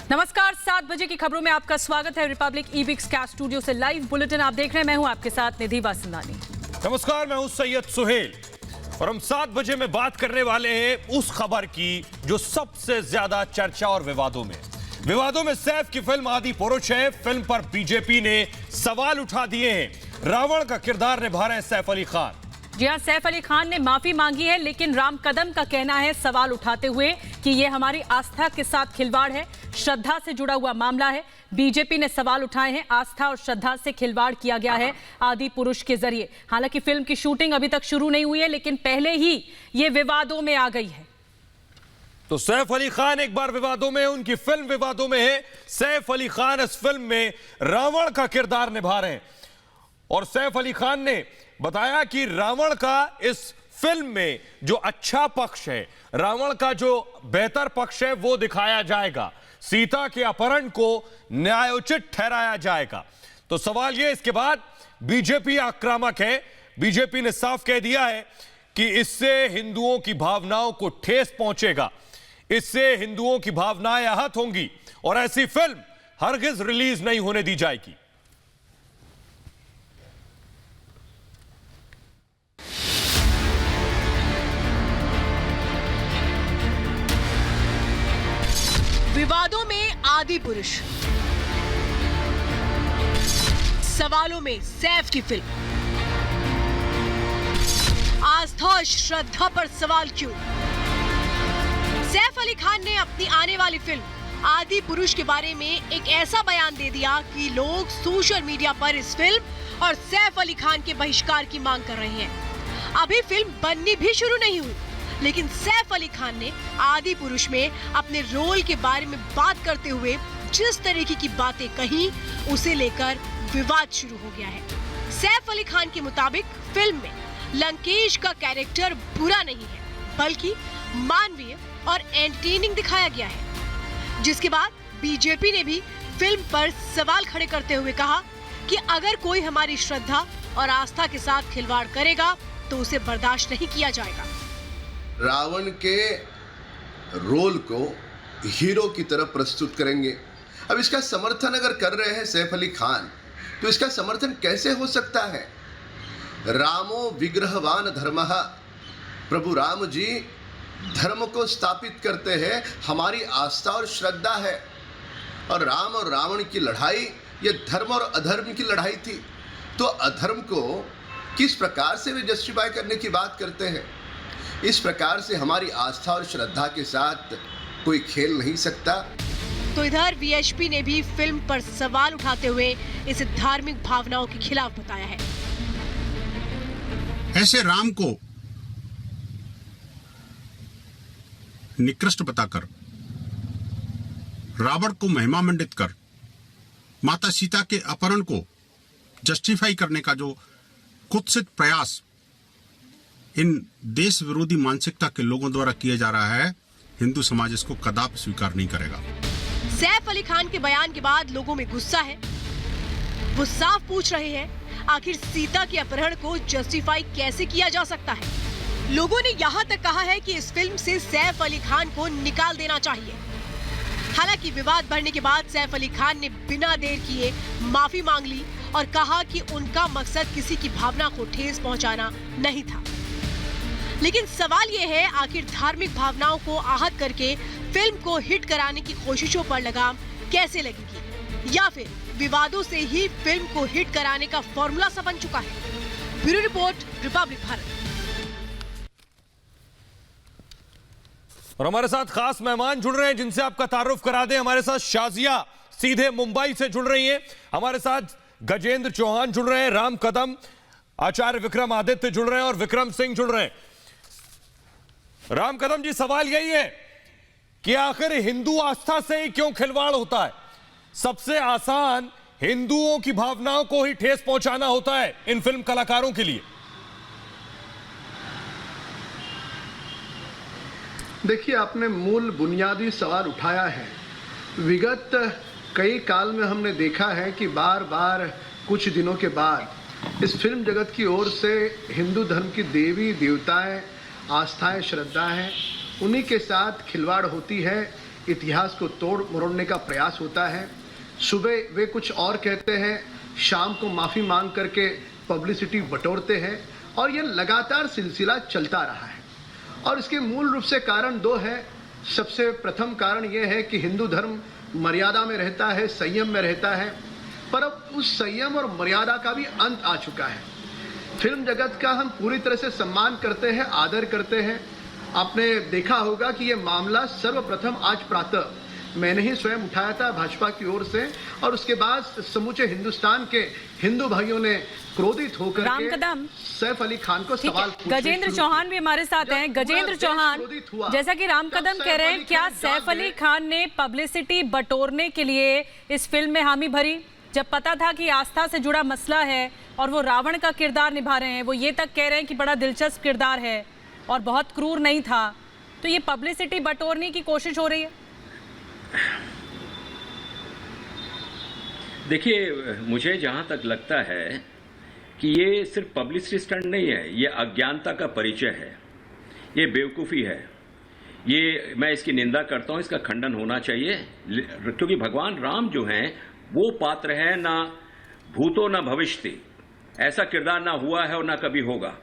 नमस्कार, 7 बजे की खबरों में आपका स्वागत है। रिपब्लिक ईबिक्स कैश स्टूडियो से लाइव बुलेटिन आप देख रहे हैं। मैं हूं आपके साथ निधि वासंदानी। नमस्कार, मैं हूं सैयद सुहेल और हम 7 बजे में बात करने वाले हैं उस खबर की जो सबसे ज्यादा चर्चा और विवादों में सैफ की फिल्म आदि पुरुष है। फिल्म पर बीजेपी ने सवाल उठा दिए हैं। रावण का किरदार निभा रहे हैं सैफ अली खान। जी हां, सैफ अली खान ने माफी मांगी है, लेकिन राम कदम का कहना है सवाल उठाते हुए कि यह हमारी आस्था के साथ खिलवाड़ है, श्रद्धा से जुड़ा हुआ मामला है। बीजेपी ने सवाल उठाए हैं, आस्था और श्रद्धा से खिलवाड़ किया गया है आदि पुरुष के जरिए। हालांकि फिल्म की शूटिंग अभी तक शुरू नहीं हुई है, लेकिन पहले ही ये विवादों में आ गई है। तो सैफ अली खान एक बार विवादों में, उनकी फिल्म विवादों में है। सैफ अली खान इस फिल्म में रावण का किरदार निभा रहे हैं और सैफ अली खान ने बताया कि रावण का इस फिल्म में जो अच्छा पक्ष है, रावण का जो बेहतर पक्ष है वो दिखाया जाएगा। सीता के अपहरण को न्यायोचित ठहराया जाएगा। तो सवाल यह, इसके बाद बीजेपी आक्रामक है। बीजेपी ने साफ कह दिया है कि इससे हिंदुओं की भावनाओं को ठेस पहुंचेगा, इससे हिंदुओं की भावनाएं आहत होंगी और ऐसी फिल्म हरगिज रिलीज नहीं होने दी जाएगी। विवादों में आदि पुरुष, सवालों में सैफ की फिल्म। आस्था और श्रद्धा पर सवाल क्यों? सैफ अली खान ने अपनी आने वाली फिल्म आदि पुरुष के बारे में एक ऐसा बयान दे दिया कि लोग सोशल मीडिया पर इस फिल्म और सैफ अली खान के बहिष्कार की मांग कर रहे हैं। अभी फिल्म बननी भी शुरू नहीं हुई, लेकिन सैफ अली खान ने आदि पुरुष में अपने रोल के बारे में बात करते हुए जिस तरीके की बातें कही, उसे लेकर विवाद शुरू हो गया है। सैफ अली खान के मुताबिक फिल्म में लंकेश का कैरेक्टर बुरा नहीं है, बल्कि मानवीय और एंटरटेनिंग दिखाया गया है। जिसके बाद बीजेपी ने भी फिल्म पर सवाल खड़े करते हुए कहा कि अगर कोई हमारी श्रद्धा और आस्था के साथ खिलवाड़ करेगा तो उसे बर्दाश्त नहीं किया जाएगा। रावण के रोल को हीरो की तरह प्रस्तुत करेंगे। अब इसका समर्थन अगर कर रहे हैं सैफ अली खान, तो इसका समर्थन कैसे हो सकता है? रामो विग्रहवान धर्मः, प्रभु राम जी धर्म को स्थापित करते हैं, हमारी आस्था और श्रद्धा है। और राम और रावण की लड़ाई ये धर्म और अधर्म की लड़ाई थी। तो अधर्म को किस प्रकार से वे जस्टिफाई करने की बात करते हैं? इस प्रकार से हमारी आस्था और श्रद्धा के साथ कोई खेल नहीं सकता। तो इधर वीएचपी ने भी फिल्म पर सवाल उठाते हुए इसे धार्मिक भावनाओं के खिलाफ बताया है। ऐसे राम को निकृष्ट बताकर, रावण को महिमा मंडित कर, माता सीता के अपहरण को जस्टिफाई करने का जो कुत्सित प्रयास इन देश विरोधी मानसिकता के लोगों द्वारा किया जा रहा है, हिंदू समाज इसको कदापि स्वीकार नहीं करेगा। सैफ अली खान के बयान के बाद लोगों में गुस्सा है। वो साफ पूछ रहे हैं, आखिर सीता के अपहरण को जस्टिफाई कैसे किया जा सकता है? लोगों ने यहाँ तक कहा है कि इस फिल्म से सैफ अली खान को निकाल देना चाहिए। हालांकि विवाद बढ़ने के बाद सैफ अली खान ने बिना देर किए माफी मांग ली और कहा कि उनका मकसद किसी की भावना को ठेस पहुंचाना नहीं था। लेकिन सवाल यह है, आखिर धार्मिक भावनाओं को आहत करके फिल्म को हिट कराने की कोशिशों पर लगाम कैसे लगेगी, या फिर विवादों से ही फिल्म को हिट कराने का फॉर्मूला सा बन चुका है? Bureau report, Republic Bharat. और हमारे साथ खास मेहमान जुड़ रहे हैं जिनसे आपका तारुफ करा दें। हमारे साथ शाजिया सीधे मुंबई से जुड़ रही हैं, हमारे साथ गजेंद्र चौहान जुड़ रहे हैं, राम कदम, आचार्य विक्रम आदित्य जुड़ रहे हैं और विक्रम सिंह जुड़ रहे हैं। राम कदम जी, सवाल यही है कि आखिर हिंदू आस्था से ही क्यों खिलवाड़ होता है? सबसे आसान हिंदुओं की भावनाओं को ही ठेस पहुंचाना होता है इन फिल्म कलाकारों के लिए। देखिए, आपने मूल बुनियादी सवाल उठाया है। विगत कई काल में हमने देखा है कि बार बार कुछ दिनों के बाद इस फिल्म जगत की ओर से हिंदू धर्म की देवी देवताएं, आस्थाएं, श्रद्धाएं, उन्हीं के साथ खिलवाड़ होती है। इतिहास को तोड़ मरोड़ने का प्रयास होता है। सुबह वे कुछ और कहते हैं, शाम को माफ़ी मांग करके पब्लिसिटी बटोरते हैं और ये लगातार सिलसिला चलता रहा है। और इसके मूल रूप से कारण दो है। सबसे प्रथम कारण ये है कि हिंदू धर्म मर्यादा में रहता है, संयम में रहता है, पर अब उस संयम और मर्यादा का भी अंत आ चुका है। फिल्म जगत का हम पूरी तरह से सम्मान करते हैं, आदर करते हैं। आपने देखा होगा कि ये मामला सर्वप्रथम आज प्रातः मैंने ही स्वयं उठाया था भाजपा की ओर से, और उसके बाद समूचे हिंदुस्तान के हिंदू भाइयों ने क्रोधित होकर राम कदम सैफ अली खान को ठीक सवाल है, पूछने गजेंद्र शुरू चौहान किए। भी हमारे साथ हैं। जब गजेंद्र पूरा देश चौहान, क्रोधित हुआ, जैसा कि राम जब कदम सैफ कह रहे अली हैं, क्या खान सैफ जाग अली गए, खान ने पब्लिसिटी बटोरने के लिए इस फिल्म में हामी भरी, जब पता था कि आस्था से जुड़ा मसला है और वो रावण का किरदार निभा रहे हैं? वो ये तक कह रहे हैं कि बड़ा दिलचस्प किरदार है और बहुत क्रूर नहीं था, तो ये पब्लिसिटी बटोरने की कोशिश हो रही है? देखिए, मुझे जहाँ तक लगता है कि ये सिर्फ पब्लिसिटी स्टंट नहीं है, ये अज्ञानता का परिचय है, ये बेवकूफ़ी है। ये मैं इसकी निंदा करता हूँ, इसका खंडन होना चाहिए, क्योंकि भगवान राम जो हैं वो पात्र है ना भूतो ना भविष्य, ऐसा किरदार ना हुआ है और ना कभी होगा।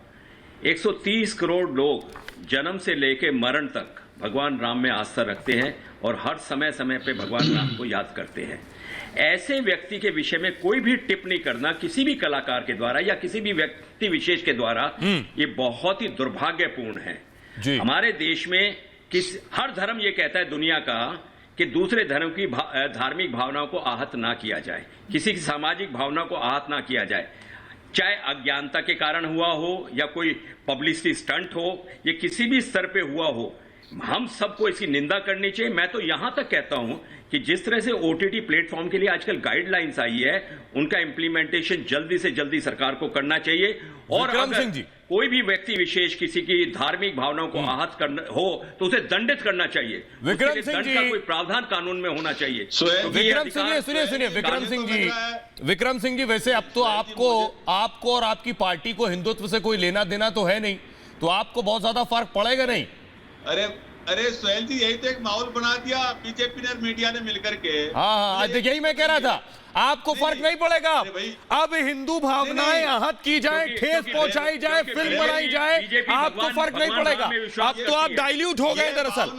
130 करोड़ लोग जन्म से लेके मरण तक भगवान राम में आस्था रखते हैं और हर समय समय पे भगवान राम को याद करते हैं। ऐसे व्यक्ति के विषय में कोई भी टिप्पणी करना किसी भी कलाकार के द्वारा या किसी भी व्यक्ति विशेष के द्वारा ये बहुत ही दुर्भाग्यपूर्ण है। जी। हमारे देश में हर धर्म ये कहता है दुनिया का कि दूसरे धर्म की धार्मिक भावनाओं को आहत ना किया जाए, किसी की सामाजिक भावना को आहत ना किया जाए, चाहे अज्ञानता के कारण हुआ हो या कोई पब्लिसिटी स्टंट हो, ये किसी भी स्तर पे हुआ हो, हम सबको इसकी निंदा करनी चाहिए। मैं तो यहां तक कहता हूं कि जिस तरह से ओटीटी प्लेटफॉर्म के लिए आजकल गाइडलाइंस आई है, उनका इंप्लीमेंटेशन जल्दी से जल्दी सरकार को करना चाहिए। और अगर कोई भी व्यक्ति विशेष किसी की धार्मिक भावनाओं को आहत करना हो तो उसे दंडित करना चाहिए। विक्रम सिंह जी, का कोई प्रावधान कानून में होना चाहिए। विक्रम सिंह जी सुनिए विक्रम सिंह जी, वैसे अब तो आपको और आपकी पार्टी को हिंदुत्व से कोई लेना देना तो है नहीं, तो आपको बहुत ज्यादा फर्क पड़ेगा नहीं? अरे सोहेल जी, यही तो एक माहौल बना दिया बीजेपी ने और मीडिया ने मिलकर के। हाँ, यही मैं कह रहा था, आपको फर्क नहीं पड़ेगा। अब हिंदू भावनाएं आहत की जाए, ठेस पहुंचाई जाए, फिल्म बनाई जाए, आपको फर्क नहीं पड़ेगा। अब तो आप डाइल्यूट हो गए दरअसल।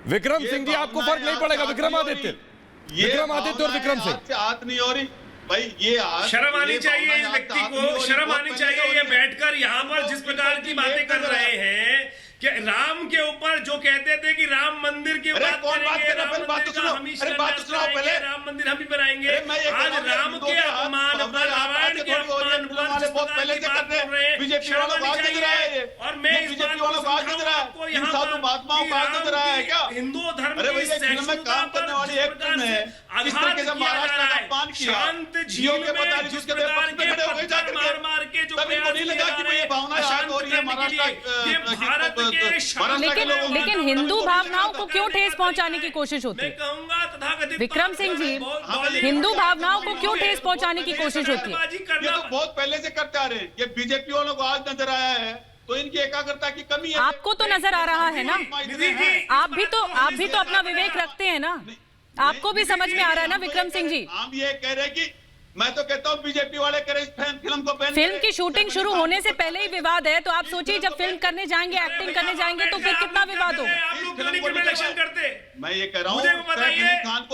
विक्रम सिंह जी, आपको फर्क नहीं पड़ेगा। विक्रमादित्य और विक्रम सिंह, हाथ नहीं हो रही भाई, ये शर्म आनी चाहिए इस व्यक्ति को, शर्म आनी चाहिए। ये बैठकर यहाँ पर जिस प्रकार की बातें कर रहे हैं कि राम के ऊपर जो कहते थे कि राम मंदिर की बात करेंगे, राम मंदिर का हम ही शिलान्यास करेंगे, राम मंदिर हम ही बनाएंगे, आज राम के अपमान पर, रामायण के अपमान पर जिस प्रकार की बात कर रहे हैं, शर्म आनी चाहिए। और मैं इस बात को समझाऊंगा आपको यहाँ पर हिंदू धर्म की सहिष्णुता पर जिस प्रकार से आघात किया जा रहा है, शांत झील में जिस प्रकार के पत्थर मार मार के जो प्रयास किए जा रहे हैं शांत करने के लिए, ये भारत लेकिन हिंदू भावनाओं को क्यों ठेस पहुंचाने की कोशिश होती है? मैं कहूंगा तथाकथित विक्रम सिंह जी, हिंदू भावनाओं को क्यों ठेस पहुंचाने की कोशिश होती है? ये तो बहुत पहले से करते आ रहे हैं। ये बीजेपी वालों को आज नजर आया है तो इनकी एकाग्रता की कमी है। आपको तो नजर आ रहा है ना, आप भी तो अपना विवेक रखते हैं ना, आपको भी समझ में आ रहा है ना विक्रम सिंह जी? हम ये कह रहे हैं कि मैं तो कहता हूँ बीजेपी वाले करें इस फिल्म को बैन। फिल्म की शूटिंग शुरू होने से पहले ही विवाद है, तो आप सोचिए जब फिल्म करने जाएंगे, एक्टिंग करने जाएंगे तो फिर कितना विवाद होगा। आप लोग क्यों नहीं रिलेक्शन करते? मैं ये कह रहा हूँ, मुझे बताइए,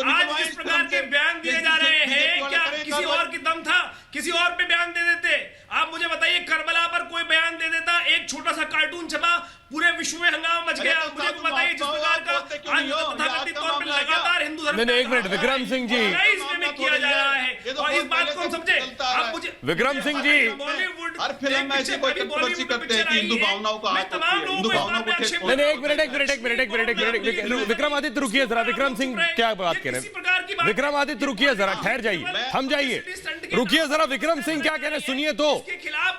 आज जिस प्रकार के बयान दिए जा रहे हैं, क्या किसी और की दम था किसी और पे बयान दे देते? आप मुझे बताइए, करबला पर कोई बयान दे देता, एक छोटा सा कार्टून छपा, पूरे विश्व में हंगामा मच गया। मुझे बताइए जिस प्रकार का आज तथाकथित तौर पर लगातार हिंदू धर्म एक मिनट विक्रम सिंह जी, में किया जा रहा है और इस बात को हम समझे। आप मुझे विक्रम सिंह जी, बॉलीवुड हर फिल्म में ऐसी कोई कंट्रोवर्सी करते हैं कि हिंदू भावनाओं को एक विक्रमादित्य रुकिए जरा। विक्रम सिंह क्या बात कह रहे हैं? विक्रमादित्य रुकिए जरा, ठहर जाइए, थम जाइए, रुकिए जरा। विक्रम सिंह क्या कह रहे हैं सुनिए तो।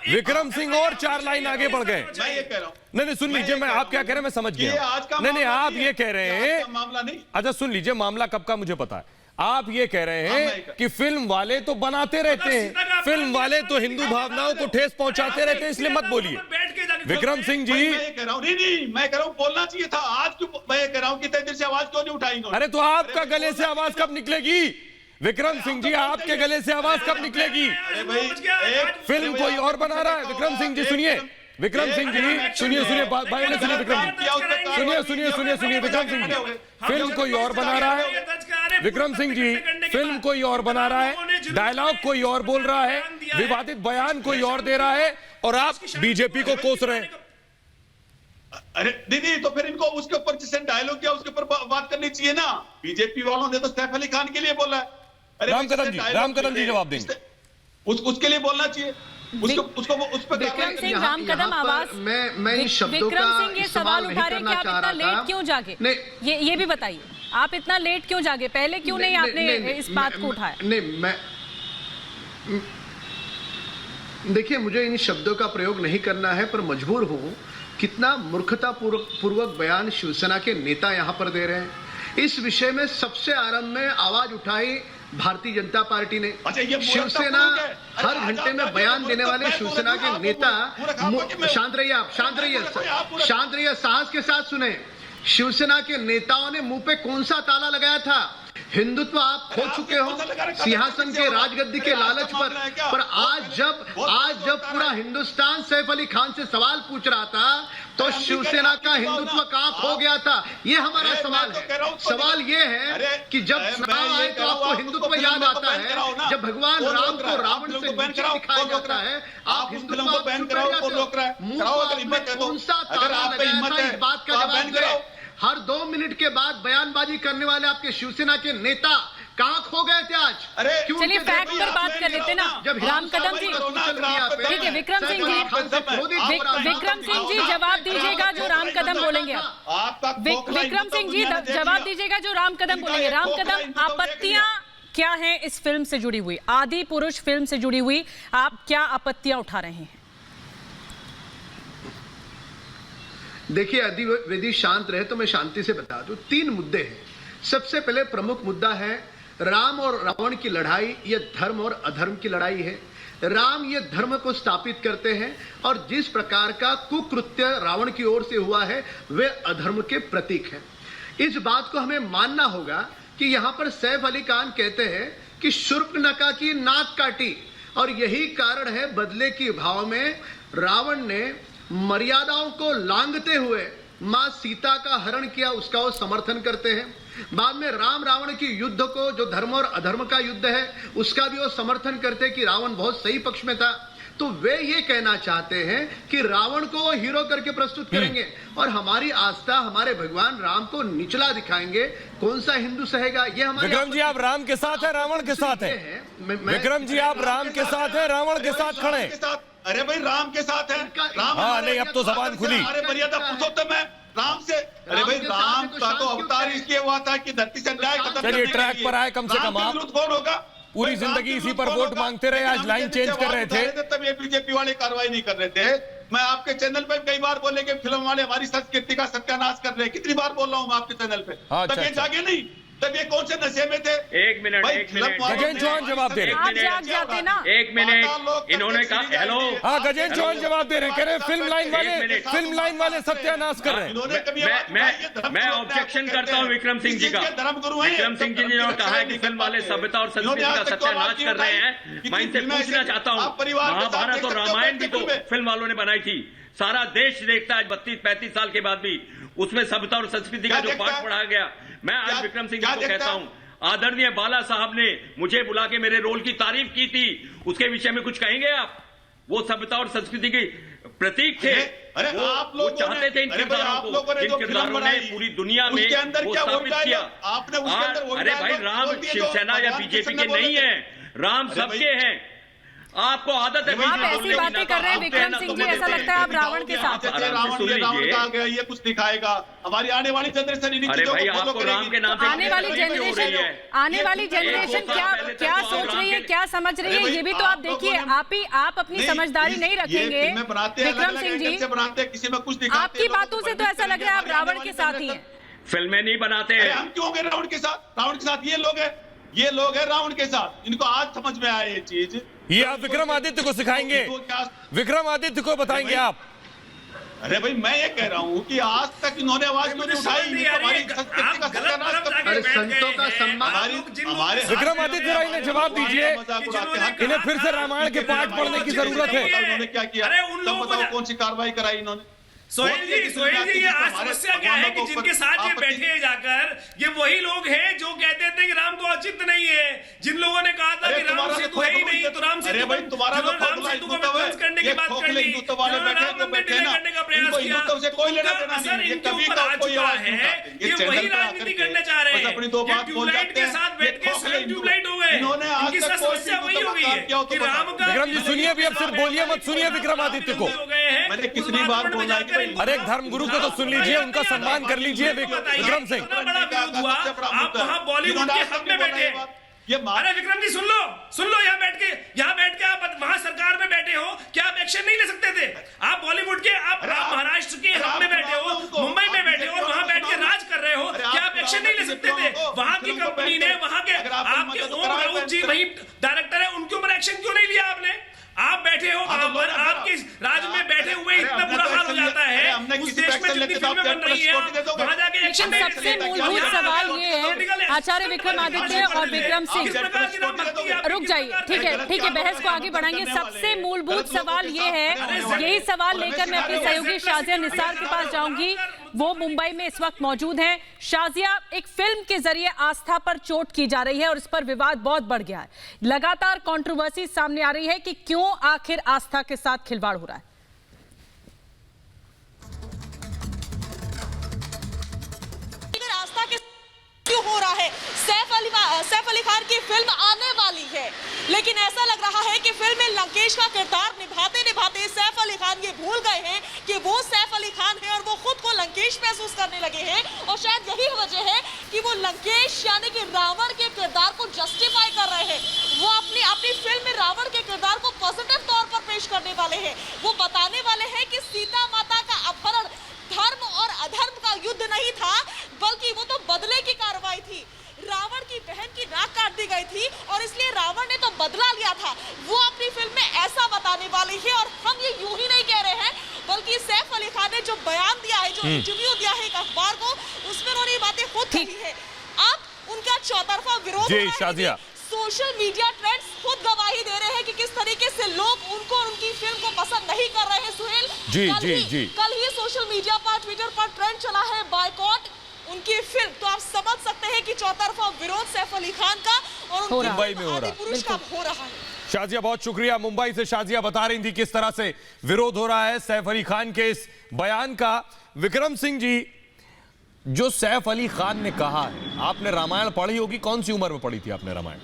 विक्रम सिंह और 4 लाइन आगे बढ़ गए। मैं ये कह रहा हूँ, नहीं सुन लीजिए, मैं आप क्या कह रहे हैं मैं समझ गया। नहीं आप ये कह रहे हैं, मामला नहीं। अच्छा सुन लीजिए, मामला कब का मुझे पता है। आप ये कह रहे हैं कि फिल्म वाले तो बनाते रहते हैं, फिल्म वाले तो हिंदू भावनाओं को ठेस पहुंचाते रहते हैं, इसलिए मत बोलिए। बैठ के जाके विक्रम सिंह जी, मैं कह रहा हूँ नहीं, मैं कह रहा हूँ बोलना चाहिए था। आज क्यों मैं कह रहा हूँ कि इतनी देर से आवाज क्यों नहीं उठाई इन्होंने? अरे तो आपका गले से आवाज कब निकलेगी विक्रम सिंह जी? आपके गले से आवाज कब निकलेगी? फिल्म कोई और बना रहा है। विक्रम सिंह जी सुनिए, विक्रम सिंह जी सुनिए, भाई ने सुनिए, विक्रम सुनिए विक्रम सिंह जी, फिल्म कोई और बना रहा है। विक्रम सिंह जी, फिल्म कोई और बना रहा है, डायलॉग कोई और बोल रहा है, विवादित बयान कोई और दे रहा है, और आप बीजेपी को कोस रहे हैं। अरे दीदी, तो फिर इनको उसके ऊपर जिसने डायलॉग किया उसके ऊपर बात करनी चाहिए ना। बीजेपी वालों ने तो सैफ अली खान के लिए बोला है। राम कदम जी जवाब देंगे, उसके लिए बोलना चाहिए। उसको उस पर विक्रम सिंह, राम कदम आवाज, मैं इन शब्दों का विक्रम सिंह ये सवाल उठा रहे हैं कि आप इतना लेट क्यों जागे? ये भी बताइए, आप इतना लेट क्यों जागे? पहले क्यों नहीं आपने इस बात को उठाया? नहीं, मैं देखिए, मुझे इन शब्दों का प्रयोग नहीं करना है, पर मजबूर हूं। कितना मूर्खतापूर्वक बयान शिवसेना के नेता यहां पर दे रहे हैं। इस विषय में सबसे आरंभ में आवाज उठाई भारतीय जनता पार्टी ने। शिवसेना हर घंटे में बयान देने वाले शिवसेना के नेता, शांत रहिए आप, शांत रहिए, साहस के साथ सुने। शिवसेना के नेताओं ने मुंह पे कौन सा ताला लगाया था? हिंदुत्व आप खो चुके हो सिंहासन के राजगद्दी के लालच पर आज जब पूरा हिंदुस्तान सैफ अली खान से सवाल पूछ रहा था, तो शिवसेना का हिंदुत्व कहां खो गया था? ये हमारा सवाल है। सवाल ये है कि जब चुनाव आए तो आपको हिंदुत्व याद आता है, जब भगवान राम को रावण से नीचे दिखाया जाता है, आप हिंदुत्व को बैन कौन सा ताला लगाया था? इस बात का जवाब दे। हर 2 मिनट के बाद बयानबाजी करने वाले आपके शिवसेना के नेता कहां खो गए थे आज? चलिए फैक्ट पर बात कर लेते ना। राम कदम जी, ठीक है, विक्रम सिंह जी जवाब दीजिएगा जो राम कदम बोलेंगे। विक्रम सिंह जी जवाब दीजिएगा जो राम कदम बोलेंगे। राम कदम, आपत्तियां क्या हैं इस फिल्म से जुड़ी हुई, आदि पुरुष फिल्म से जुड़ी हुई? आप क्या आपत्तियां उठा रहे हैं? देखिए, यदि शांत रहे तो मैं शांति से बता दूं। 3 मुद्दे हैं। सबसे पहले प्रमुख मुद्दा है राम और रावण की लड़ाई। यह धर्म और अधर्म की लड़ाई है। राम ये धर्म को स्थापित करते हैं, और जिस प्रकार का कुकृत्य रावण की ओर से हुआ है वे अधर्म के प्रतीक हैं। इस बात को हमें मानना होगा कि यहां पर सैफ अली खान कहते हैं कि शूर्पणखा की नाक काटी, और यही कारण है बदले की भाव में रावण ने मर्यादाओं को लांघते हुए मां सीता का हरण किया, उसका वो समर्थन करते हैं। बाद में राम रावण की युद्ध को, जो धर्म और अधर्म का युद्ध है, उसका भी वो समर्थन करते हैं कि रावण बहुत सही पक्ष में था। तो वे ये कहना चाहते हैं कि रावण को वो हीरो करके प्रस्तुत करेंगे, और हमारी आस्था हमारे भगवान राम को निचला दिखाएंगे। कौन सा हिंदू सहेगा? ये हमारे विक्रम जी, आप राम के साथ है, रावण के साथ है? विक्रम जी, आप राम के साथ है, रावण के साथ खड़े हैं? अरे भाई, राम के साथ है। राम, हाँ नहीं, अब तो जबान खुली। अरे मर्यादा पुरुषोत्तम है राम से। अरे भाई, राम का तो अवतार इसलिए हुआ था कि धरती से अन्याय खत्म करने के लिए। चलिए ट्रैक पर आए कम से कम। आप कौन होगा? पूरी जिंदगी इसी पर वोट मांगते रहे, आज लाइन चेंज कर रहे थे। तब ये बीजेपी वाले कार्रवाई नहीं कर रहे थे। मैं आपके चैनल पे कई बार बोले कि फिल्म वाले हमारी संस्कृति का सत्यानाश कर रहे हैं। कितनी बार बोल रहा हूँ मैं आपके चैनल पे? तब ये जागे नहीं? तब ये कौन से नशे में थे? एक मिनट गजेंद्र चौहान जवाब दे रहे हैं। एक मिनट इन्होंने कहा हेलो। हाँ, गजेंद्र चौहान जवाब दे रहे हैं, कह रहे फिल्म लाइन वाले सत्यानाश कर रहे हैं। मैं ऑब्जेक्शन करता हूँ विक्रम सिंह जी का। विक्रम सिंह जी ने कहा है कि फिल्म वाले सभ्यता और संस्कृति का सत्यानाश कर रहे हैं। मैं इनसे पूछना चाहता हूँ, महाभारत और रामायण भी तो फिल्म वालों ने बनाई थी। सारा देश देखता है 32-35 साल के बाद भी उसमें सभ्यता और संस्कृति का जो पाठ पढ़ा गया। मैं आज विक्रम सिंह जी को कहता हूं, आदरणीय बाला साहब ने मुझे बुला के मेरे रोल की तारीफ की थी, उसके विषय में कुछ कहेंगे आप? वो सभ्यता और संस्कृति के प्रतीक थे। वो चाहते थे इन किरदारों को, जिन किरदारों ने पूरी दुनिया में वो स्थापित किया। अरे भाई, राम शिवसेना या बीजेपी के नहीं है, राम सबके हैं। आपको आदत है आप ऐसी बातें कर रहे हैं विक्रम सिंह जी, ऐसा लगता है आप रावण के साथ। रावण का गया, ये कुछ दिखाएगा हमारी आने वाली जनरेशन। अरे भाई, आपको राम के नाम से आने वाली जनरेशन क्या सोच रही है, क्या समझ रही है, ये भी तो आप देखिए। आप अपनी समझदारी नहीं रखेंगे विक्रम सिंह जी। किसी में कुछ आपकी बातों से तो ऐसा लग रहा है आप रावण के साथ ही हैं। फिल्में नहीं बनाते हैं। हम क्यों गए रावण के साथ? रावण के साथ ये लोग हैं रावण के साथ। इनको आज समझ में आया ये चीज। ये आप विक्रमादित्य को सिखाएंगे, विक्रमादित्य को बताएंगे आप? अरे भाई मैं ये कह रहा हूँ कि आज तक इन्होंने आवाज क्यों नहीं उठाई? हमारी संस्कृति का सत्यानाश करते अरे संतों का सम्मान। हमारे विक्रमादित्य राय ने जवाब दीजिए, इन्हें फिर से रामायण के पाठ पढ़ने की जरूरत है। उन्होंने क्या किया? तब बताओ कौन सी कार्रवाई कराई इन्होंने? सोहेल जी ये आज समस्या क्या है कि जिनके साथ ये बैठे हैं जाकर, ये वही लोग हैं जो कहते थे कि राम को औचित्य नहीं है। जिन लोगों ने कहा था कि राम सेतु है ही नहीं, तो राम सेतु को विध्वंस करने की बात कर ली, राम मंदिर डिले करने का प्रयास किया, उनका असर इनके ऊपर आ चुका है। ये वही राजनीति करना चाह रहे हैं। ट्यूबलाइट के साथ बैठ के स्वयं ट्यूबलाइट हो गए। इनकी समस्या वही हो गई है कि राम का। विक्रम जी सुनिए, अभी अब सिर्फ बोलिए मत, सुनिए विक्रमादित्य को। मैंने कितनी बार बोला है? अरे एक धर्म गुरु को तो सुन लीजिए, उनका सम्मान कर लीजिए। विक्रम सिंह, इतना बड़ा विरोध हुआ, आप वहां बॉलीवुड के हक में बैठे। अरे विक्रम जी सुन लो, यहाँ बैठ के आप वहां सरकार में बैठे हो, क्या आप एक्शन नहीं ले सकते थे? आप बॉलीवुड के, आप महाराष्ट्र के हक में बैठे हो, मुंबई में बैठे हो और वहां बैठ के राज कर रहे हो, क्या आप एक्शन नहीं ले सकते थे? वहां की कंपनी ने, वहां के आपके ओम राउत जी वही डायरेक्टर है, उनके ऊपर एक्शन क्यों नहीं लिया आपने? आप बैठे हो वहां पर, आपके राज्य में बैठे हुए इतना बुरा हाल हो जाता है, उस देश में जितनी फिल्में बन रही है वहां जाके एक्शन। सबसे मूलभूत सवाल ये है, आचार्य विक्रमादित्य और विक्रम सिंह, रुक जाइए, ठीक है, बहस को आगे बढ़ाएंगे। सबसे मूलभूत सवाल ये है, यही सवाल लेकर मैं अपनी सहयोगी शाजिया निसार के पास जाऊंगी। वो मुंबई में इस वक्त मौजूद हैं। शाजिया, एक फिल्म के जरिए आस्था पर चोट की जा रही है और इस पर विवाद बहुत बढ़ गया है। लगातार कंट्रोवर्सी सामने आ रही है कि क्यों आखिर आस्था के साथ खिलवाड़ हो रहा है। आस्था के क्यों हो रहा है? सैफ अली खान की फिल्म आने वाली है, लेकिन ऐसा लग रहा है कि फिल्म में लंकेश का किरदार निभाते निभाते सैफ अली खान ये भूल गए हैं कि वो सैफ अली खान है और वो खुद को लंकेश महसूस करने लगे हैं। और शायद यही वजह है कि वो लंकेश यानी कि रावण के किरदार को जस्टिफाई कर रहे हैं। वो अपनी फिल्म में रावण के किरदार को पॉजिटिव तौर पर पेश करने वाले हैं। वो बताने वाले हैं कि सीता माता का अपहरण धर्म और अधर्म का युद्ध नहीं था, बल्कि वो तो बदले की कार्रवाई थी। रावण की बहन की नाक काट दी गई थी और इसलिए रावण ने तो बदला लिया था। वो अपनी फिल्म में ऐसा बताने वाले हैं। और हम ये यूं ही नहीं कह रहे हैं, बल्कि सैफ अली खान ने जो बयान दिया है, जो इंटरव्यू दिया है एक अखबार को, उसमें उन्होंने ये बातें खुद कही है। अब उनका चौतरफा विरोध हो रहा है। सोशल मीडिया ट्रेंड्स खुद गवाही दे रहे हैं कि किस तरीके से लोग उनको और उनकी फिल्म को पसंद नहीं कर रहे हैं। सुहेल, कल ही सोशल मीडिया पर, ट्विटर पर ट्रेंड चला है बायकॉट उनकी फिल्म। तो आप समझ सकते हैं कि चौतरफा विरोध सैफ अली खान का और मुंबई में हो रहा है। शाजिया, बहुत शुक्रिया। मुंबई से शाजिया बता रही थी किस तरह से विरोध हो रहा है सैफ अली खान के इस बयान का। विक्रम सिंह जी, जो सैफ अली खान ने कहा है, आपने रामायण पढ़ी होगी, कौन सी उम्र में पढ़ी थी आपने रामायण?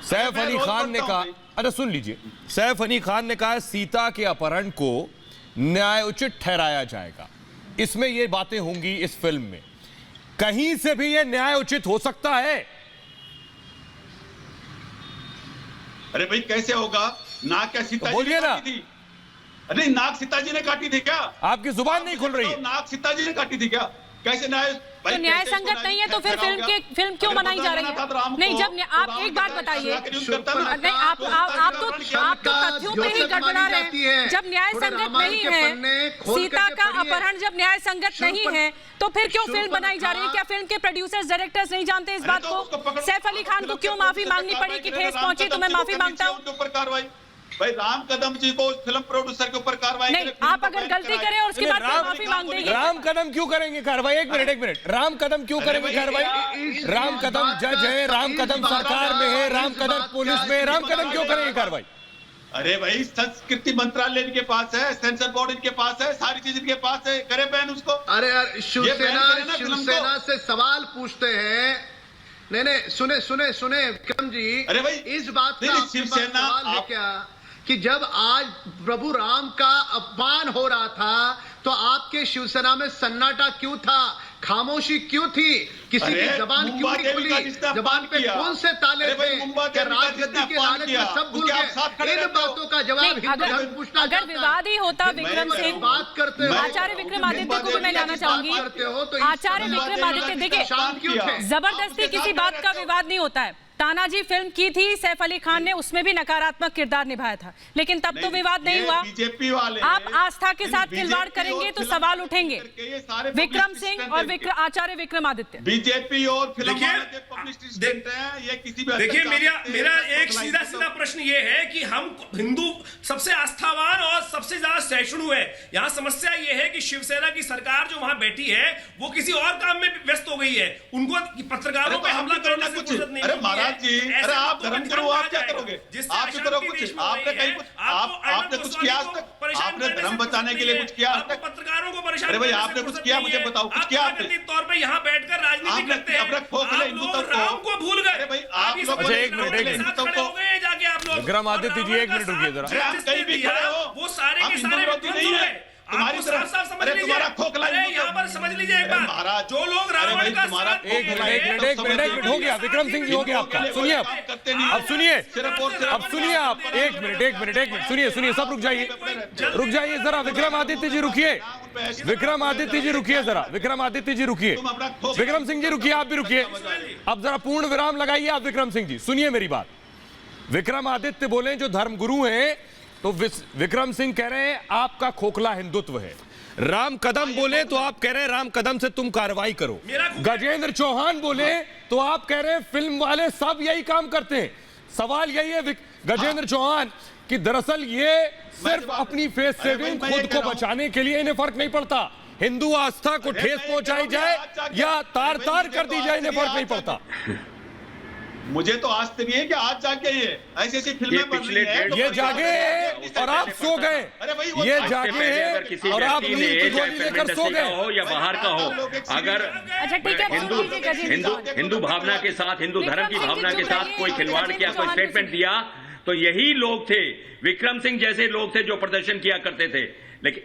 सैफ अली खान ने कहा, अच्छा सुन लीजिए, सैफ अली खान ने कहा सीता के अपहरण को न्यायोचित ठहराया जाएगा। इसमें ये बातें होंगी इस फिल्म में, कहीं से भी ये न्यायोचित हो सकता है? अरे भाई कैसे होगा? नाक क्या सीता बोलिए ना। अरे नाक सीता जी ने काटी थी क्या? आपकी जुबान नहीं खुल रही है। नाक सीता जी ने काटी थी क्या? कैसे न्याय? तो न्याय संगत नहीं है तो फिर फिल्म क्यों बनाई जा रही है? नहीं, जब आप एक बात बताइए, नहीं आप तो तथ्यों पे ही गड़बड़ा रहे हैं। जब न्याय संगत नहीं है, सीता का अपहरण जब न्याय संगत नहीं है, तो फिर क्यों फिल्म बनाई जा रही है? क्या फिल्म के प्रोड्यूसर्स, डायरेक्टर्स नहीं जानते इस बात को? सैफ अली खान को क्यों माफी मांगनी पड़ी कि ठेस पहुंची तो मैं माफी मांगता हूँ? भाई राम कदम जी को फिल्म प्रोड्यूसर के ऊपर कार्रवाई नहीं, आप अगर गलती करें और उसके बाद माफी मांग देंगे। राम कदम क्यों करेंगे कार्रवाई? एक मिनट, राम कदम क्यों करेंगे कार्रवाई? राम कदम जज है, राम कदम सरकार में है, राम कदम पुलिस में है, राम कदम क्यों करेंगे कार्रवाई? अरे भाई संस्कृति मंत्रालय इनके पास है, सेंसर बोर्ड इनके पास है, सारी चीज इनके पास है, करे बैन उसको। अरे यार, शिवसेना से सवाल पूछते हैं। नहीं, सुने विक्रम जी। अरे भाई इस बात का शिवसेना क्या कि जब आज प्रभु राम का अपमान हो रहा था तो आपके शिवसेना में सन्नाटा क्यों था? खामोशी क्यों थी? किसी की जबान क्यों नहीं खुली? जबान पे कौन से ताले थे? राजगद्दी के लालच में सब भूल गए। इन बातों का जवाब अगर विवाद ही होता विक्रम सिंह, बात करते हो, आचार्य विक्रमादित्य को भी मैं जाना चाहूंगी। आचार्य विक्रमादित्य, देखिए जबरदस्ती किसी बात का विवाद नहीं होता है। तानाजी फिल्म की थी सैफ अली खान ने, उसमें भी नकारात्मक किरदार निभाया था, लेकिन तब तो विवाद नहीं हुआ। बीजेपी वाले आप आस्था के साथ खिलवाड़ करेंगे तो सवाल उठेंगे। विक्रम सिंह और आचार्य विक्रमादित्य, बीजेपी और देखिए मेरा एक सीधा सीधा प्रश्न ये है कि हम हिंदू सबसे आस्थावान और सबसे ज्यादा सहिष्णु है। यहाँ समस्या ये है कि शिवसेना की सरकार जो वहां बैठी है वो किसी और काम में व्यस्त हो गई है। उनको पत्रकारों पे हमला करने से फुर्सत नहीं। अरे महाराज जी, अरे आप धर्मगुरु, आप क्या करोगे? आप भी करो कुछ। आपने कहीं कुछ आपने कुछ किया आज तक? आपने धर्म बचाने के लिए कुछ किया आज तक? पत्रकारों को परेशान। अरे भाई आपने कुछ किया, मुझे बताओ कुछ किया आपने? तौर पे यहाँ बैठकर राजनीति करते हैं। राम को भूल गए। अरे भाई आप लोग एक मिनट विक्रमादित्य जी, एक मिनट रुकिए जरा। कहीं भी खड़े हो, वो सारे के सारे विरोधी नहीं है तुम्हारी तरफ। साफ समझ अरे लीजिए, तुम्हारा खोखला यहाँ पर समझ लीजिए एक बात, महाराज जो लोग रावण का साथ एक मिनट हो गया विक्रम सिंह जी, हो गया आपका। सुनिए अब सुनिए आप एक मिनट सुनिए सब रुक जाइए जरा। विक्रमादित्य जी रुकिए, विक्रमादित्य जी रुकिए जरा, विक्रमादित्य जी रुकिए, विक्रम सिंह जी रुकिए, आप भी रुकिए। अब जरा पूर्ण विराम लगाइए आप। विक्रम सिंह जी सुनिए मेरी बात। विक्रमादित्य बोले जो धर्मगुरु हैं, तो विक्रम सिंह कह रहे हैं आपका खोखला हिंदुत्व है। राम कदम बोले तो आप कह रहे हैं राम कदम से तुम कार्रवाई करो। गजेंद्र चौहान बोले तो आप कह रहे हैं फिल्म वाले सब यही काम करते हैं। सवाल यही है गजेंद्र चौहान कि दरअसल ये सिर्फ अपनी फेस सेविंग खुद को बचाने के लिए, इन्हें फर्क नहीं पड़ता हिंदू आस्था को ठेस पहुंचाई जाए या तार तार कर दी जाए, इन्हें फर्क नहीं पड़ता। मुझे तो आज तक है कि आज जाके ये ऐसी फिल्में बन रही हैं, ये जागे और आप सो गए। अरे भाई ये जागे हैं और आप नींद की गोली लेकर सो गए हो या बाहर का हो, अगर हिंदू भावना के साथ, हिंदू धर्म की भावना के साथ कोई खिलवाड़ किया, कोई स्टेटमेंट दिया, तो यही लोग थे, विक्रम सिंह जैसे लोग थे जो प्रदर्शन किया करते थे। लेकिन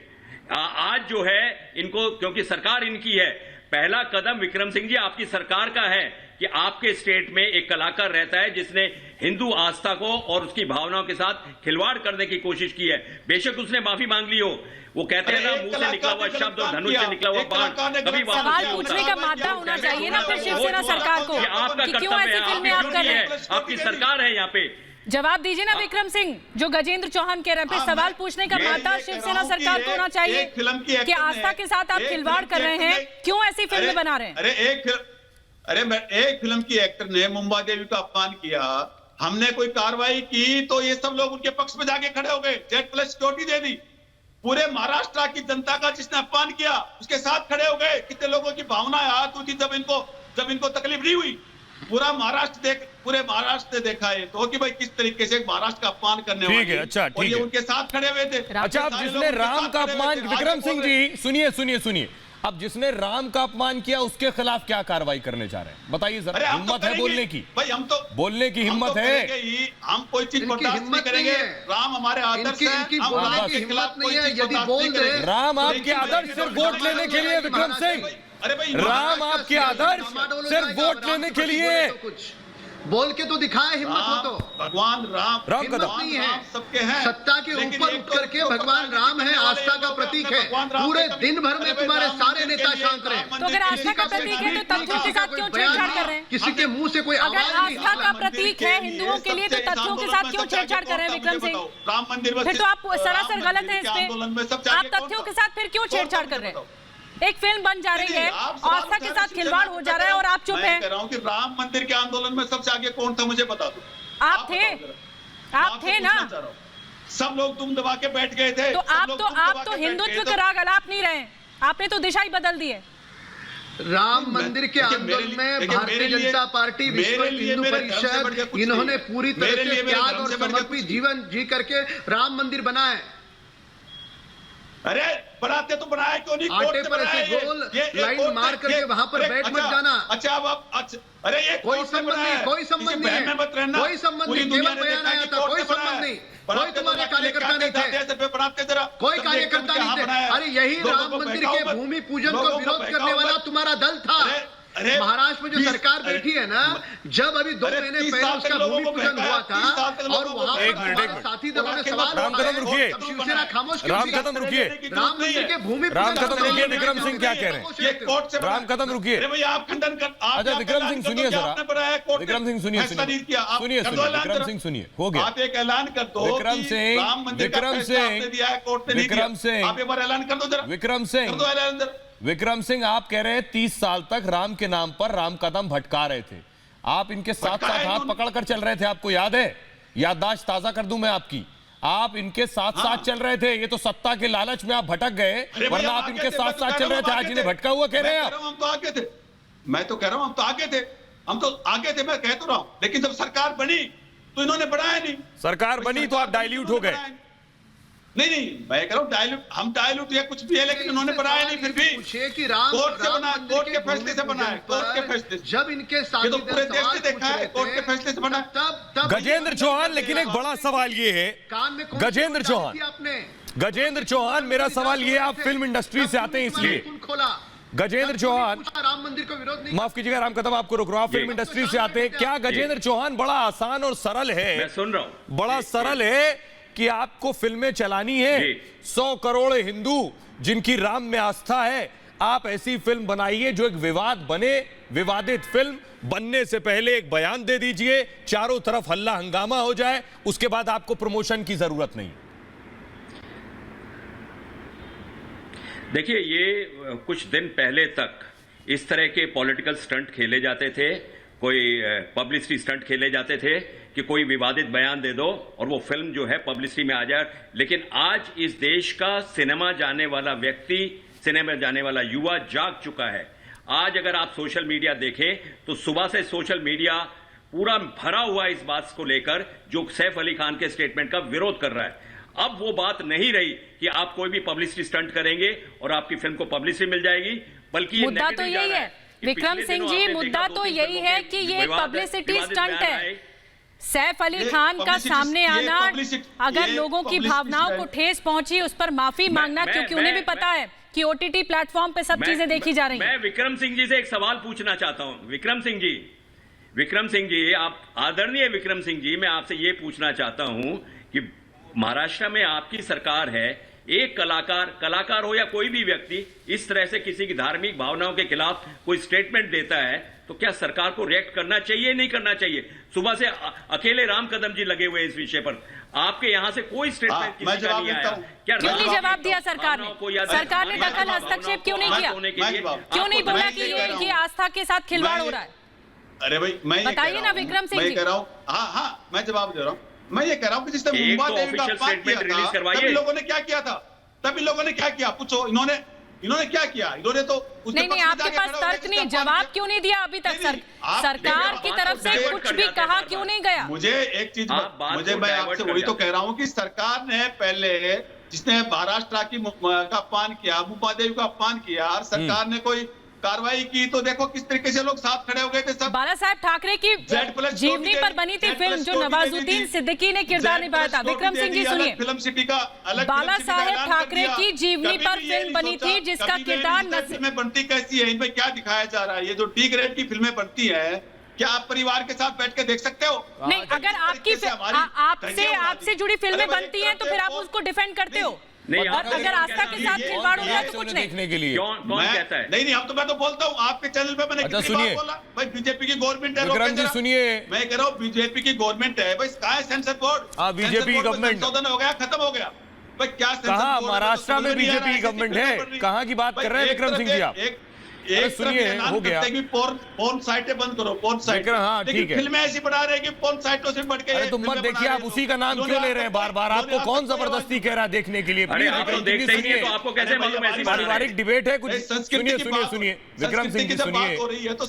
आज जो है इनको, क्योंकि सरकार इनकी है, पहला कदम विक्रम सिंह जी आपकी सरकार का है कि आपके स्टेट में एक कलाकार रहता है जिसने हिंदू आस्था को और उसकी भावनाओं के साथ खिलवाड़ करने की कोशिश की है। बेशक उसने माफी मांग ली हो, वो कहते हैं ना मुंह से निकला हुआ शब्द और धनुष से निकला हुआ बाण कभी सवाल पूछने का मादा होना चाहिए ना फिर शिवसेना सरकार को, आपका कि क्यों ऐसी फिल्में आप कर रहे हैं? आपकी सरकार है यहाँ पे। जवाब दीजिए ना विक्रम सिंह, जो गजेंद्र चौहान कह रहे हैं। फिर सवाल पूछने का मादा शिवसेना सरकार को होना चाहिए कि आस्था के साथ आप खिलवाड़ कर रहे हैं, क्यों ऐसी फिल्में बना रहे हैं? एक फिल्म की एक्टर ने मुंबा देवी का अपमान किया, हमने कोई कार्रवाई की तो ये सब लोग उनके पक्ष में जाके खड़े हो गए, जेड प्लस सिक्योरिटी दे दी। पूरे महाराष्ट्र की जनता का जिसने अपमान किया उसके साथ खड़े हो गए। कितने लोगों की भावनाएं आहत हुई थी जब इनको तकलीफ नहीं हुई। पूरे महाराष्ट्र ने देखा है तो कि भाई किस तरीके से महाराष्ट्र का अपमान करने वाले, ठीक है, अच्छा ठीक है, उनके साथ खड़े हुए थे। अच्छा, अब जिसने राम का अपमान, विक्रम सिंह जी सुनिए, अब जिसने राम का अपमान किया उसके खिलाफ क्या कार्रवाई करने जा रहे हैं, बताइए जरा। हिम्मत है बोलने की? भाई हम तो बोलने की हिम्मत है, हम कोई चीज बर्दाश्त नहीं करेंगे। राम हमारे आदर्श है, हम के खिलाफ नहीं है। यदि बोल दे राम आपके आदर्श सिर्फ वोट लेने के लिए, विक्रम सिंह, राम आपके आदर्श सिर्फ वोट लेने के लिए, बोल के तो दिखाए हिम्मत हो तो। भगवान राम कदम नहीं है, सबके हैं, सत्ता के ऊपर उठ करके भगवान राम है, आस्था का प्रतीक है। पूरे दिन भर में तुम्हारे सारे नेता शांत रहे। तो अगर आस्था का प्रतीक है तो तथ्यों के साथ क्यों छेड़छाड़ कर रहे हैं? किसी के मुंह से कोई अगर आवाज नहीं। आस्था का प्रतीक है हिंदुओं के लिए तो तथ्यों के साथ क्यों छेड़छाड़ कर रहे हैं विक्रम सिंह? राम मंदिर, फिर तो आप सरासर गलत हैं इस पे। आप तथ्यों के साथ फिर क्यों छेड़छाड़ कर रहे हैं? एक फिल्म बन जा रही है, आस्था के साथ खिलवाड़ हो जा रहा है और आप चुप हैं। कह रहा हूं कि राम मंदिर के आंदोलन में सबसे आगे कौन था मुझे बता दो। आप थे ना? सब लोग तुम दबा के बैठ गए थे। तो आप तो हिंदुत्व का राग अलाप नहीं रहे, आपने तो दिशा ही बदल दी है। राम मंदिर के आंदोलन में भारतीय जनता पार्टी, विश्व हिंदू परिषद, इन्होंने पूरी तरह से त्याग और समर्पित जीवन जी करके राम मंदिर बनाए। अरे बनाते तो बनाया क्यों नहीं? आटे पर ऐसे गोल लाइन मार करके वहां पर बैठ मत जाना। अच्छा अब अच्छा, अरे ये कोई संबंध नहीं, कोई संबंध नहीं, कोई संबंध नहीं, केवल बयान आया था, कोई संबंध नहीं, कोई तुम्हारे कार्यकर्ता नहीं थे, कोई कार्यकर्ता नहीं थे। अरे यही राम मंदिर के भूमि पूजन को विरोध करने वाला तुम्हारा दल था। महाराष्ट्र में जो सरकार बैठी है ना, जब अभी 2 महीने पहले उसका भूमि पूजन हुआ था और वहां पर साथी दलों ने सवाल राम कदम रुकिए, शिवसेना खामोश क्यों राम थी? कदम रुकिए, राम मंदिर के भूमि राम कदम रुकिए, विक्रम सिंह क्या कह रहे हैं? राम कदम रुकिए। आप खंडन कर, अच्छा विक्रम सिंह सुनिए जरा, विक्रम सिंह सुनिए, सुनिए विक्रम सिंह सुनिए, हो गया, आप एक ऐलान कर दो, विक्रम सिंह, विक्रम सिंह, आप एक बार ऐलान कर दो जरा, विक्रम सिंह, कर दो ऐलान। विक्रम सिंह, आप कह रहे हैं 30 साल तक राम के नाम पर राम कदम भटका रहे थे, आप इनके साथ साथ हाथ पकड़कर चल रहे थे, आपको याद है? याददाश्त ताजा कर दूं मैं आपकी, आप इनके साथ साथ चल रहे थे, ये तो सत्ता के लालच में आप भटक गए, वरना आप इनके साथ साथ चल रहे थे, आज इन्हें भटका हुआ कह रहे हैं आप। हम तो आगे थे, मैं तो कह रहा हूं हम तो आगे थे, हम तो आगे थे, मैं कह तो रहा हूं, लेकिन जब सरकार बनी तो इन्होंने बढ़ाया नहीं। सरकार बनी तो आप डाइल्यूट हो गए। नहीं, मैं कह रहा हूं डाइल्यूट, हम डाइल्यूट या कुछ भी है, लेकिन उन्होंने बढ़ाया नहीं, फिर भी पूछे कि राम कोर्ट से बना, कोर्ट के फैसले से बना है, कोर्ट के फैसले से। जब इनके साथ ये तो पूरे देश ने देखा है, कोर्ट के फैसले से बना। तब गजेंद्र चौहान, लेकिन एक बड़ा सवाल ये है, गजेंद्र चौहान, गजेंद्र चौहान, मेरा सवाल ये, आप फिल्म इंडस्ट्री से आते हैं इसलिए, गजेंद्र चौहान, राम मंदिर को विरोध नहीं, माफ कीजिएगा राम कदम, आपको रोक रहा हूं, आप फिल्म इंडस्ट्री से आते हैं, क्या गजेंद्र चौहान बड़ा आसान और सरल है? मैं सुन रहा हूं, बड़ा सरल है कि आपको फिल्में चलानी है, 100 करोड़ हिंदू जिनकी राम में आस्था है, आप ऐसी फिल्म बनाइए जो एक विवाद बने, विवादित फिल्म बनने से पहले एक बयान दे दीजिए, चारों तरफ हल्ला हंगामा हो जाए, उसके बाद आपको प्रमोशन की जरूरत नहीं। देखिए, ये कुछ दिन पहले तक इस तरह के पॉलिटिकल स्टंट खेले जाते थे, कोई पब्लिसिटी स्टंट खेले जाते थे कि कोई विवादित बयान दे दो और वो फिल्म जो है पब्लिसिटी में आ जाए। लेकिन आज इस देश का सिनेमा जाने वाला व्यक्ति, सिनेमा जाने वाला युवा जाग चुका है। आज अगर आप सोशल मीडिया देखें तो सुबह से सोशल मीडिया पूरा भरा हुआ इस बात को लेकर जो सैफ अली खान के स्टेटमेंट का विरोध कर रहा है। अब वो बात नहीं रही कि आप कोई भी पब्लिसिटी स्टंट करेंगे और आपकी फिल्म को पब्लिसिटी मिल जाएगी, बल्कि ये मुद्दा तो यही है विक्रम सिंह जी, मुद्दा तो यही है कि ये पब्लिसिटी स्टंट है। सैफ अली खान का सामने आना, अगर लोगों की भावनाओं को ठेस पहुंची, उस पर माफी मांगना, क्योंकि उन्हें भी पता है कि ओटीटी प्लेटफॉर्म पे सब चीजें देखी जा रही हैं। मैं विक्रम सिंह जी से एक सवाल पूछना चाहता हूं। विक्रम सिंह जी, आप आदरणीय विक्रम सिंह जी, मैं आपसे ये पूछना चाहता हूं कि महाराष्ट्र में आपकी सरकार है, एक कलाकार हो या कोई भी व्यक्ति इस तरह से किसी की धार्मिक भावनाओं के खिलाफ कोई स्टेटमेंट देता है तो क्या सरकार को रिएक्ट करना चाहिए, नहीं करना चाहिए? सुबह से अकेले राम कदम जी लगे हुए इस विषय पर, आपके यहां से कोई स्टेटमेंट किसी का नहीं आया। क्या क्यों नहीं जवाब दिया सरकार ने? सरकार ने दखल हस्तक्षेप क्यों नहीं किया? क्यों नहीं बोला कि ये आस्था के साथ खिलवाड़ हो रहा है? अरे भाई, मैं बताइए ना विक्रम सिंह जी। मैं कह रहा हूं, हाँ, मैं जवाब दे रहा हूं। मैं ये कह रहा हूं कि जिसने मुंबा देवी का अपमान किया था, तभी लोगों ने क्या किया था? तभी लोगों ने क्या किया? पूछो, इन्होंने क्या किया? इन्होंने तो नहीं, आपके पास तर्क नहीं, जवाब क्यों नहीं दिया अभी तक? सरकार की तरफ से कुछ भी कहा क्यों नहीं गया? मुझे एक चीज, मैं आपसे वही तो कह रहा हूं कि सरकार ने पहले, जिसने महाराष्ट्र का अपमान किया, मुंबा देवी का अपमान किया, और सरकार ने कोई कार्रवाई की तो देखो किस तरीके से लोग साथ खड़े हो गए थे सब। बाला साहब ठाकरे की जीवनी पर बनी थी फिल्म, जो नवाजुद्दीन सिद्दीकी ने किरदार निभाया था। विक्रम सिंह जी सुनिए, फिल्म सिटी का अलग, बाला साहेब ठाकरे की जीवनी पर फिल्म बनी थी जिसका किरदार फिल्में बनती कैसी है, इनमें क्या दिखाया जा रहा है? ये जो डी ग्रेड की फिल्में बनती है, क्या आप परिवार के साथ बैठ के देख सकते हो? नहीं, अगर आपसे जुड़ी फिल्में बनती हैं तो फिर आप उसको डिफेंड करते हो, और अगर आस्था के साथ खिलवाड़ हो रहा है तो कुछ नहीं। देखने के लिए कौन कहता है? नहीं, हम तो, मैं तो बोलता हूँ आपके चैनल पे, मैंने कितनी बार बोला भाई, बीजेपी की गवर्नमेंट है। विक्रम जी सुनिए, मैं कह रहा हूँ बीजेपी की गवर्नमेंट है भाई, कहाँ है सेंसर बोर्ड? बीजेपी की गवर्नमेंट संशोधन हो गया, खत्म हो गया भाई, क्या कहाँ? महाराष्ट्र में बीजेपी की गवर्नमेंट है, कहाँ की बात कर रहे हैं विक्रम सिंह जी आप? सुनिए, हो गया, पोर्न साइटें बंद करो, पोर्न साइट। हाँ, ठीक है, फिल्में ऐसी बना रहे हैं कि पोर्न साइटों से बढ़ के। अरे तुम मत देखिए, आप उसी का नाम क्यों ले रहे हैं बार बार? आपको कौन जबरदस्ती कह रहा है देखने के लिए? प्लीज विक्रम सिंह जी सुनिए, तो आपको कैसे मालूम ऐसी पारिवारिक डिबेट है कुछ? सुनिए विक्रम सिंह जी सुनिए,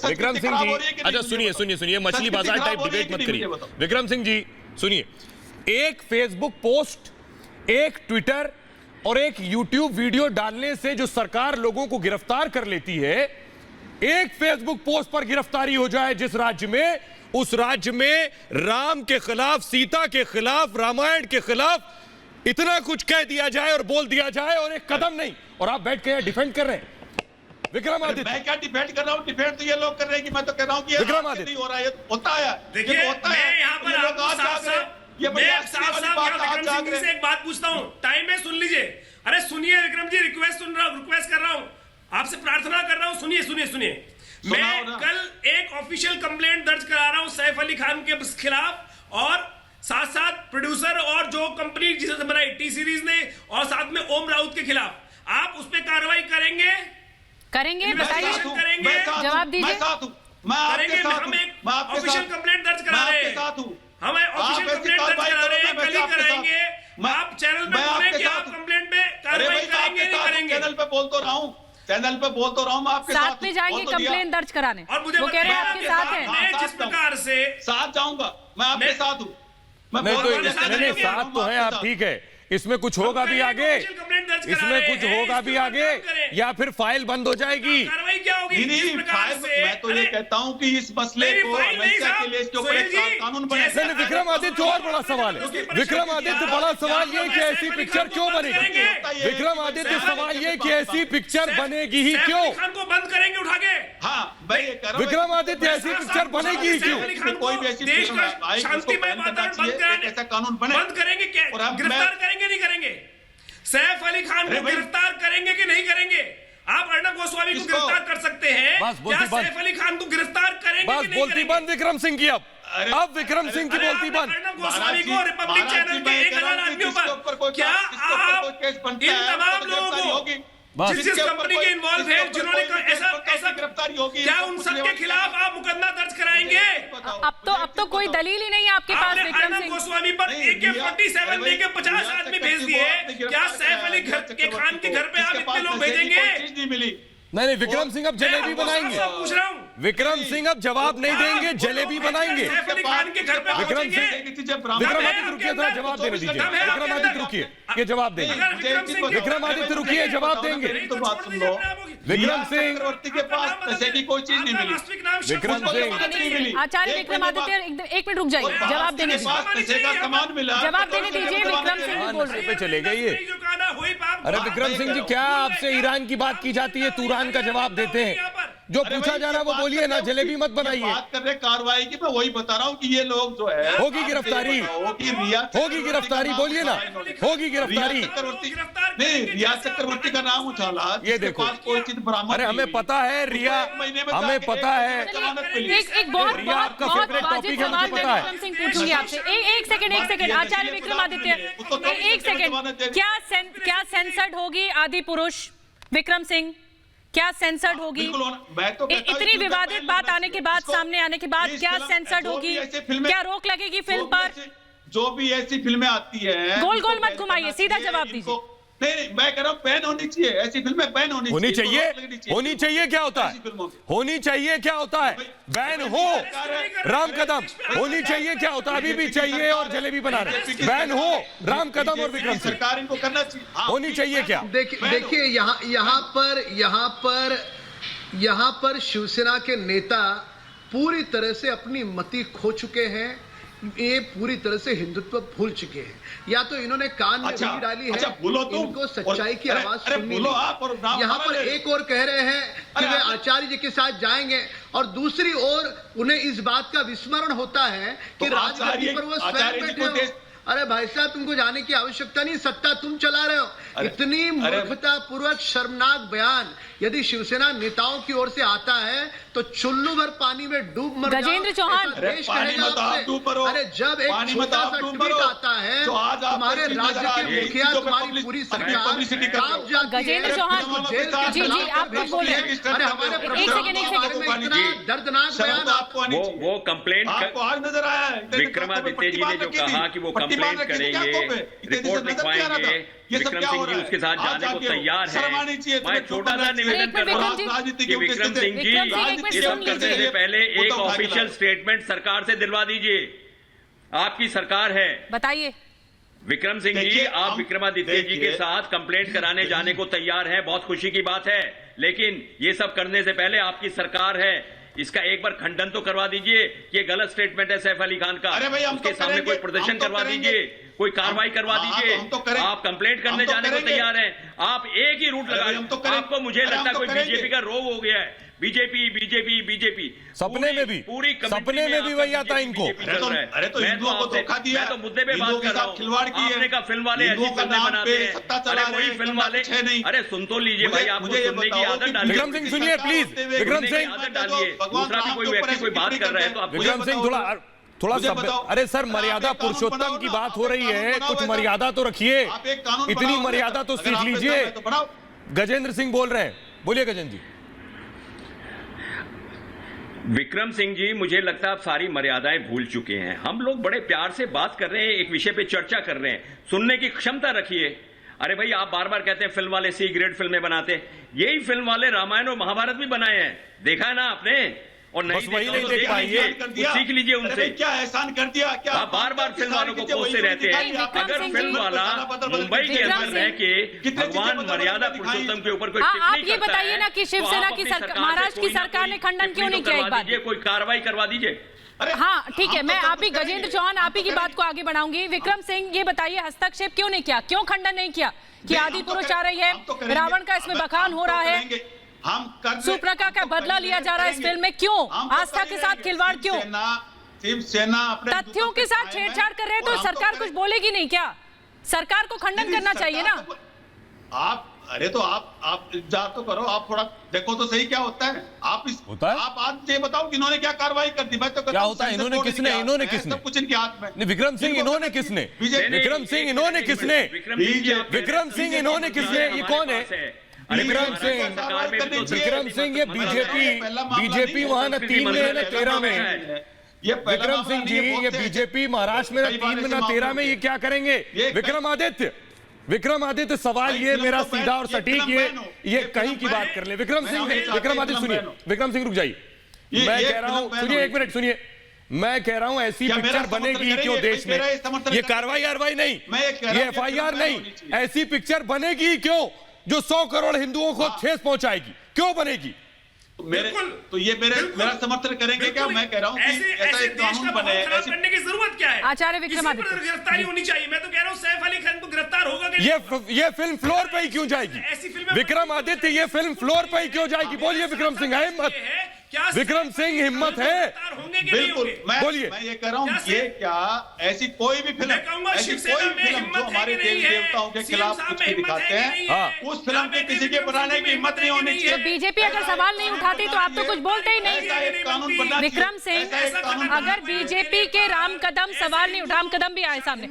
विक्रम सिंह जी, अच्छा सुनिए, मछली बाजार टाइप डिबेट मत करिए। विक्रम सिंह जी सुनिए, एक फेसबुक पोस्ट, एक ट्विटर और एक यूट्यूब वीडियो डालने से जो सरकार लोगों को गिरफ्तार कर लेती है, एक फेसबुक पोस्ट पर गिरफ्तारी हो जाए जिस राज्य में, उस राज्य में राम के खिलाफ, सीता के खिलाफ, रामायण के खिलाफ इतना कुछ कह दिया जाए और बोल दिया जाए और एक कदम नहीं, और आप बैठ के डिफेंड कर रहे हैं। विक्रमादित्य, मैं क्या डिफेंड कर रहा हूँ? डिफेंड तो ये लोग कर रहे हैं कि मैं तो कह रहा हूँ कि विक्रमादित्य नहीं हो रहा है, ये होता है। देखिए मैं यहाँ पर आपको विक्रम सिंह से एक बात पूछता हूँ, टाइम है, सुन लीजिए। अरे सुनिए विक्रम जी, रिक्वेस्ट कर रहा हूँ, आपसे प्रार्थना कर रहा हूँ, सुनिए। मैं कल एक ऑफिशियल कंप्लेंट दर्ज करा रहा हूँ सैफ अली खान के खिलाफ, और साथ साथ प्रोड्यूसर और जो कंपनी जिसे बनाई टी सीरीज ने, और साथ में ओम राउत के खिलाफ। आप उस पर कार्रवाई करेंगे? बताइए, जवाब दीजिए। करेंगे। हम एक ऑफिशियल कंप्लेंट दर्ज करा रहे हैं, हम ऑफिशियल कंप्लेंट दर्ज करा रहे हैं, कल ही कराएंगे। आप चैनल पे बोलें कि आप कंप्लेंट पे कार्रवाई करेंगे नहीं करेंगे? चैनल पे बोल तो रहा हूँ, मैं आपके साथ में जाएंगे कंप्लेंट दर्ज कराने, और मुझे वो कह रहे हैं आपके साथ हैं। मैं जिस प्रकार से साथ जाऊंगा, मैं आपके साथ हूँ। नहीं साथ तो है आप, ठीक है। इसमें कुछ होगा भी आगे, या फिर फाइल बंद हो जाएगी? कार्रवाई क्या होगी? नहीं, मैं तो ये कहता हूँ कि इस मसले को हमेशा के लिए इसके ऊपर एक कानून बने। विक्रमादित्य और बड़ा सवाल है, विक्रमादित्य बड़ा सवाल ये कि ऐसी पिक्चर क्यों बनेगी? विक्रमादित्य सवाल ये कि ऐसी पिक्चर बनेगी ही क्यों? खान को बंद करेंगे उठा के। हाँ, विक्रमादित्य ऐसी पिक्चर बनेगी ही क्यों? कोई भी ऐसी देश का शांतिमय वातावरण ऐसा कानून बने, बंद करेंगे, गिरफ्तार करेंगे नहीं करेंगे? सैफ अली खान को गिरफ्तार करेंगे कि नहीं करेंगे? आप अर्नब गोस्वामी को गिरफ्तार कर सकते हैं, क्या सैफ अली खान को गिरफ्तार करेंगे कि नहीं करेंगे? बंद विक्रम सिंह की। अब विक्रम सिंह की बोलती बंद। अर्नब गोस्वामी को रिपब्लिक चैनल के 1000 आदमियों पर, क्या आप इन तमाम लोगों को जिस कंपनी के इन्वॉल्व है, जिन्होंने ऐसा गिरफ्तारी होगी, क्या उन सबके खिलाफ आप मुकदमा दर्ज कराएंगे? अब तो कोई दलील ही नहीं है आपके पास। विक्रम सिंह गोस्वामी पर AK-47 लेके 50 आदमी भेज दिए, क्या सैफ अली खान के घर पे आप इतने लोग भेजेंगे? नहीं मिली। नहीं, विक्रम सिंह अब जलेबी बनाएंगे। पूछ रहा हूँ, विक्रम सिंह अब जवाब नहीं देंगे, जलेबी बनाएंगे। सैफ अली खान के घर पे विक्रम सिंह, विक्रमादित्य रुकिए, थोड़ा जवाब देने दीजिए। विक्रमादित्य रुकिए, ये जवाब देंगे। विक्रमादित्य रुकिए, जवाब देंगे। विक्रम सिंह के पास पैसे की कोई चीज नहीं मिली। विक्रम सिंह, आचार्य विक्रमादित्य एक मिनट रुक जाइए, जवाब देने दीजिए। पैसे का सामान मिला, जवाब देने दीजिए। विक्रम सिंह बोल रहे पे चले गए ये। अरे विक्रम सिंह जी, क्या आपसे ईरान की बात की जाती है, तुरान का जवाब देते हैं? जो पूछा जा रहा है वो बोलिए ना, जलेबी मत बनाइए। बात कर रहे कार्रवाई की, मैं वही बता रहा हूँ कि ये लोग जो है होगी गिरफ्तारी, होगी गिरफ्तारी, बोलिए ना, होगी गिरफ्तारी। नहीं, रिया चक्रवर्ती का नाम उछाला, ये देखो कोई चीज बरामद। अरे हमें पता है रिया, हमें पता है। एक बहुत वाजिब सवाल मैं विक्रम सिंह पूछूंगी आपसे। एक सेकंड आचार्य विक्रमादित्य, एक सेकंड। क्या सेंसर्ड होगी आदि पुरुष? विक्रम सिंह, क्या सेंसर्ड होगी? इतनी विवादित बात आने के बाद, सामने आने के बाद, क्या सेंसर्ड होगी? क्या रोक लगेगी फिल्म पर? जो भी ऐसी फिल्में आती है, गोल मत घुमाइए, सीधा जवाब दीजिए। नहीं, मैं कह रहा हूँ बैन होनी चाहिए, ऐसी फिल्में बैन होनी चाहिए। क्या होता है होनी चाहिए? क्या होता है? बैन हो, राम कदम होनी चाहिए, क्या होता है? अभी भी चाहिए और जलेबी बना रहे। बैन हो, राम कदम और विक्रम सिंह, सरकार इनको करना चाहिए। होनी चाहिए क्या? देखिए यहाँ पर शिवसेना के नेता पूरी तरह से अपनी मति खो चुके हैं। ये पूरी तरह से हिंदुत्व भूल चुके हैं। या तो इन्होंने कान में गोली डाली है, इनको सच्चाई की आवाज सुननी नहीं। यहाँ पर एक और कह रहे हैं कि वे आचार्य जी के साथ जाएंगे, और दूसरी ओर उन्हें इस बात का विस्मरण होता है कि राजगद्दी पर वो स्वयं बैठे हो। अरे भाई साहब, तुमको जाने की आवश्यकता नहीं, सत्ता तुम चला रहे हो। इतनी मूर्खता पूर्वक शर्मनाक बयान यदि शिवसेना नेताओं की ओर से आता है तो चुल्लू भर पानी में डूब मर जाओ। गजेंद्र चौहान, देश कहेगा आपसे। अरे जब एक छोटा सा ट्वीट आता है, तुम्हारे राज्य के मुखिया, तुम्हारी पूरी सरकार, गजेंद्र चौहान जी आप कब बोल रहे हैं? अरे हमारे इतना दर्दनाक बयान आपको वो कंप्लेंट आज नजर आया है। विक्रमादित्य जी ने जो कहा कि वो कंप्लेंट करेंगे, रिपोर्ट लिखवाएंगे, विक्रम सिंह जी उसके साथ जाने को तैयार है। मैं छोटा सा निवेदन कर रहा हूँ कि विक्रम सिंह जी ये सब करने से पहले एक ऑफिशियल स्टेटमेंट सरकार से दिलवा दीजिए। आपकी सरकार है, बताइए। विक्रम सिंह जी, आप विक्रमादित्य जी के साथ कंप्लेंट कराने जाने को तैयार हैं, बहुत खुशी की बात है। लेकिन ये सब करने से पहले आपकी सरकार है, इसका एक बार खंडन तो करवा दीजिए कि ये गलत स्टेटमेंट है सैफ अली खान का। अरे भाई, हम उसके तो सामने करेंगे, कोई प्रदर्शन हम तो करवा करेंगे। दीजिए, कोई कार्रवाई करवा दीजिए। आप कंप्लेंट करने जाने को तैयार हैं, आप एक ही रूट लगा। आपको मुझे लगता है कोई बीजेपी का रोग हो गया है। बीजेपी बीजेपी बीजेपी सपने में भी, पूरी सपने में भी वही आता है इनको। अरे तो हिंदुओं को धोखा दिया, मैं तो मुद्दे पे बात कर रहा हूँ। खिलवाड़ की है। आपने कहा फिल्म वाले ऐसी फिल्में बनाते हैं, अरे वही फिल्म वाले। अरे सुन तो लीजिए भाई, आपको सुनने की आदत डालिए। विक्रम सिंह सुनिए प्लीज, विक्रम सिंह आदत डालिए। दूसरा भी कोई व्यक्ति कोई बात कर रहा है तो आप विक्रम सिंह थोड़ा सभ्य। अरे सर, मर्यादा पुरुषोत्तम की बात हो रही है, कुछ मर्यादा तो रखिए, इतनी मर्यादा तो सीख लीजिए। गजेंद्र सिंह बोल रहे हैं, बोलिए गजेंद्र जी। विक्रम सिंह जी, मुझे लगता है आप सारी मर्यादाएं भूल चुके हैं। हम लोग बड़े प्यार से बात कर रहे हैं, एक विषय पे चर्चा कर रहे हैं, सुनने की क्षमता रखिए। अरे भाई, आप बार बार कहते हैं फिल्म वाले सी ग्रेड फिल्में बनाते हैं, यही फिल्म वाले रामायण और महाभारत भी बनाए हैं, देखा है ना आपने? और नहीं वही नहीं देख पाइए, सीख लीजिए उनसे। क्या एहसान कर दिया, क्या आप बार बार फिल्म वालों को कोसते रहते हैं। अगर फिल्म वाला मुंबई के अंदर रह के भगवान मर्यादा पुरुषोत्तम के ऊपर कोई आप ये बताइए ना कि शिवसेना की सरकार, महाराष्ट्र की सरकार ने खंडन क्यों नहीं किया? एक बात, कोई कार्रवाई करवा दीजिए। हाँ ठीक है, मैं आप ही गजेंद्र चौहान आप ही की बात को आगे बढ़ाऊंगी। विक्रम सिंह, ये बताइए हस्तक्षेप क्यों नहीं किया, क्यों खंडन नहीं किया कि आदि पुरुष आ रही है, रावण का इसमें बखान हो रहा है, सुप्रका का बदला लिया जा रहा है इस फिल्म में, क्यों आस्था के साथ खिलवाड़, क्यों शिवसेना अपने तथ्यों के साथ छेड़छाड़ कर रहे हैं तो सरकार कुछ बोलेगी नहीं क्या? सरकार को खंडन करना चाहिए ना। आप अरे तो आप इंतजार तो करो, आप थोड़ा देखो तो सही क्या होता है। होता है? आप आज ये बताओ कि इन्होंने क्या कार्रवाई कर दी। मैं तो क्या होता है? इन्होंने किसने? इन्होंने किसने? सब कुछ इनके हाथ में। नहीं, विक्रम सिंह इन्होंने किसने? विक्रम सिंह इन्होंने किसने? विक्रम सिंह इन्होंने किसने? ये कौन है? विक्रम सिंह ये बीजेपी वहां न 3 में है न 13 में है। विक्रम सिंह जी, ये बीजेपी महाराष्ट्र में न 3 में न 13 में, ये क्या करेंगे? विक्रमादित्य, सवाल ये मेरा सीधा और सटीक, ये कहीं की बात कर ले। विक्रम आदित्य सुनिए, विक्रम सिंह रुक जाइए, मैं कह रहा हूं, सुनिए एक मिनट सुनिए, मैं कह रहा हूं ऐसी पिक्चर बनेगी क्यों देश में? ये कार्रवाई नहीं, ये FIR नहीं, ऐसी पिक्चर बनेगी क्यों जो 100 करोड़ हिंदुओं को ठेस पहुंचाएगी? क्यों बनेगी? मेरा समर्थन करेंगे क्या? मैं कह रहा हूँ ऐसा एक कानून बने, ऐसी करने की जरूरत क्या है? आचार्य विक्रमादित्य, गिरफ्तारी होनी चाहिए। मैं तो कह रहा हूँ सैफ अली खान तो गिरफ्तार होगा कि ये फिल्म फ्लोर पे ही क्यों जाएगी? विक्रमादित्य, ये फिल्म फ्लोर पे ही क्यों जाएगी? बोलिए विक्रम सिंह, है हिम्मत? विक्रम सिंह हिम्मत है? बिल्कुल, बोलिए। मैं ये कह रहा हूँ, ये क्या ऐसी कोई भी फिल्म, ऐसी कोई भी फिल्म जो हमारे देवी देवताओं के खिलाफ कुछ भी दिखाते हैं, उस फिल्म के किसी के बनाने की हिम्मत नहीं होनी चाहिए। बीजेपी अगर सवाल नहीं उठाती तो आप तो कुछ बोलते ही नहीं। विक्रम सिंह, अगर बीजेपी के राम कदम सवाल नहीं, राम कदम भी आए सामने,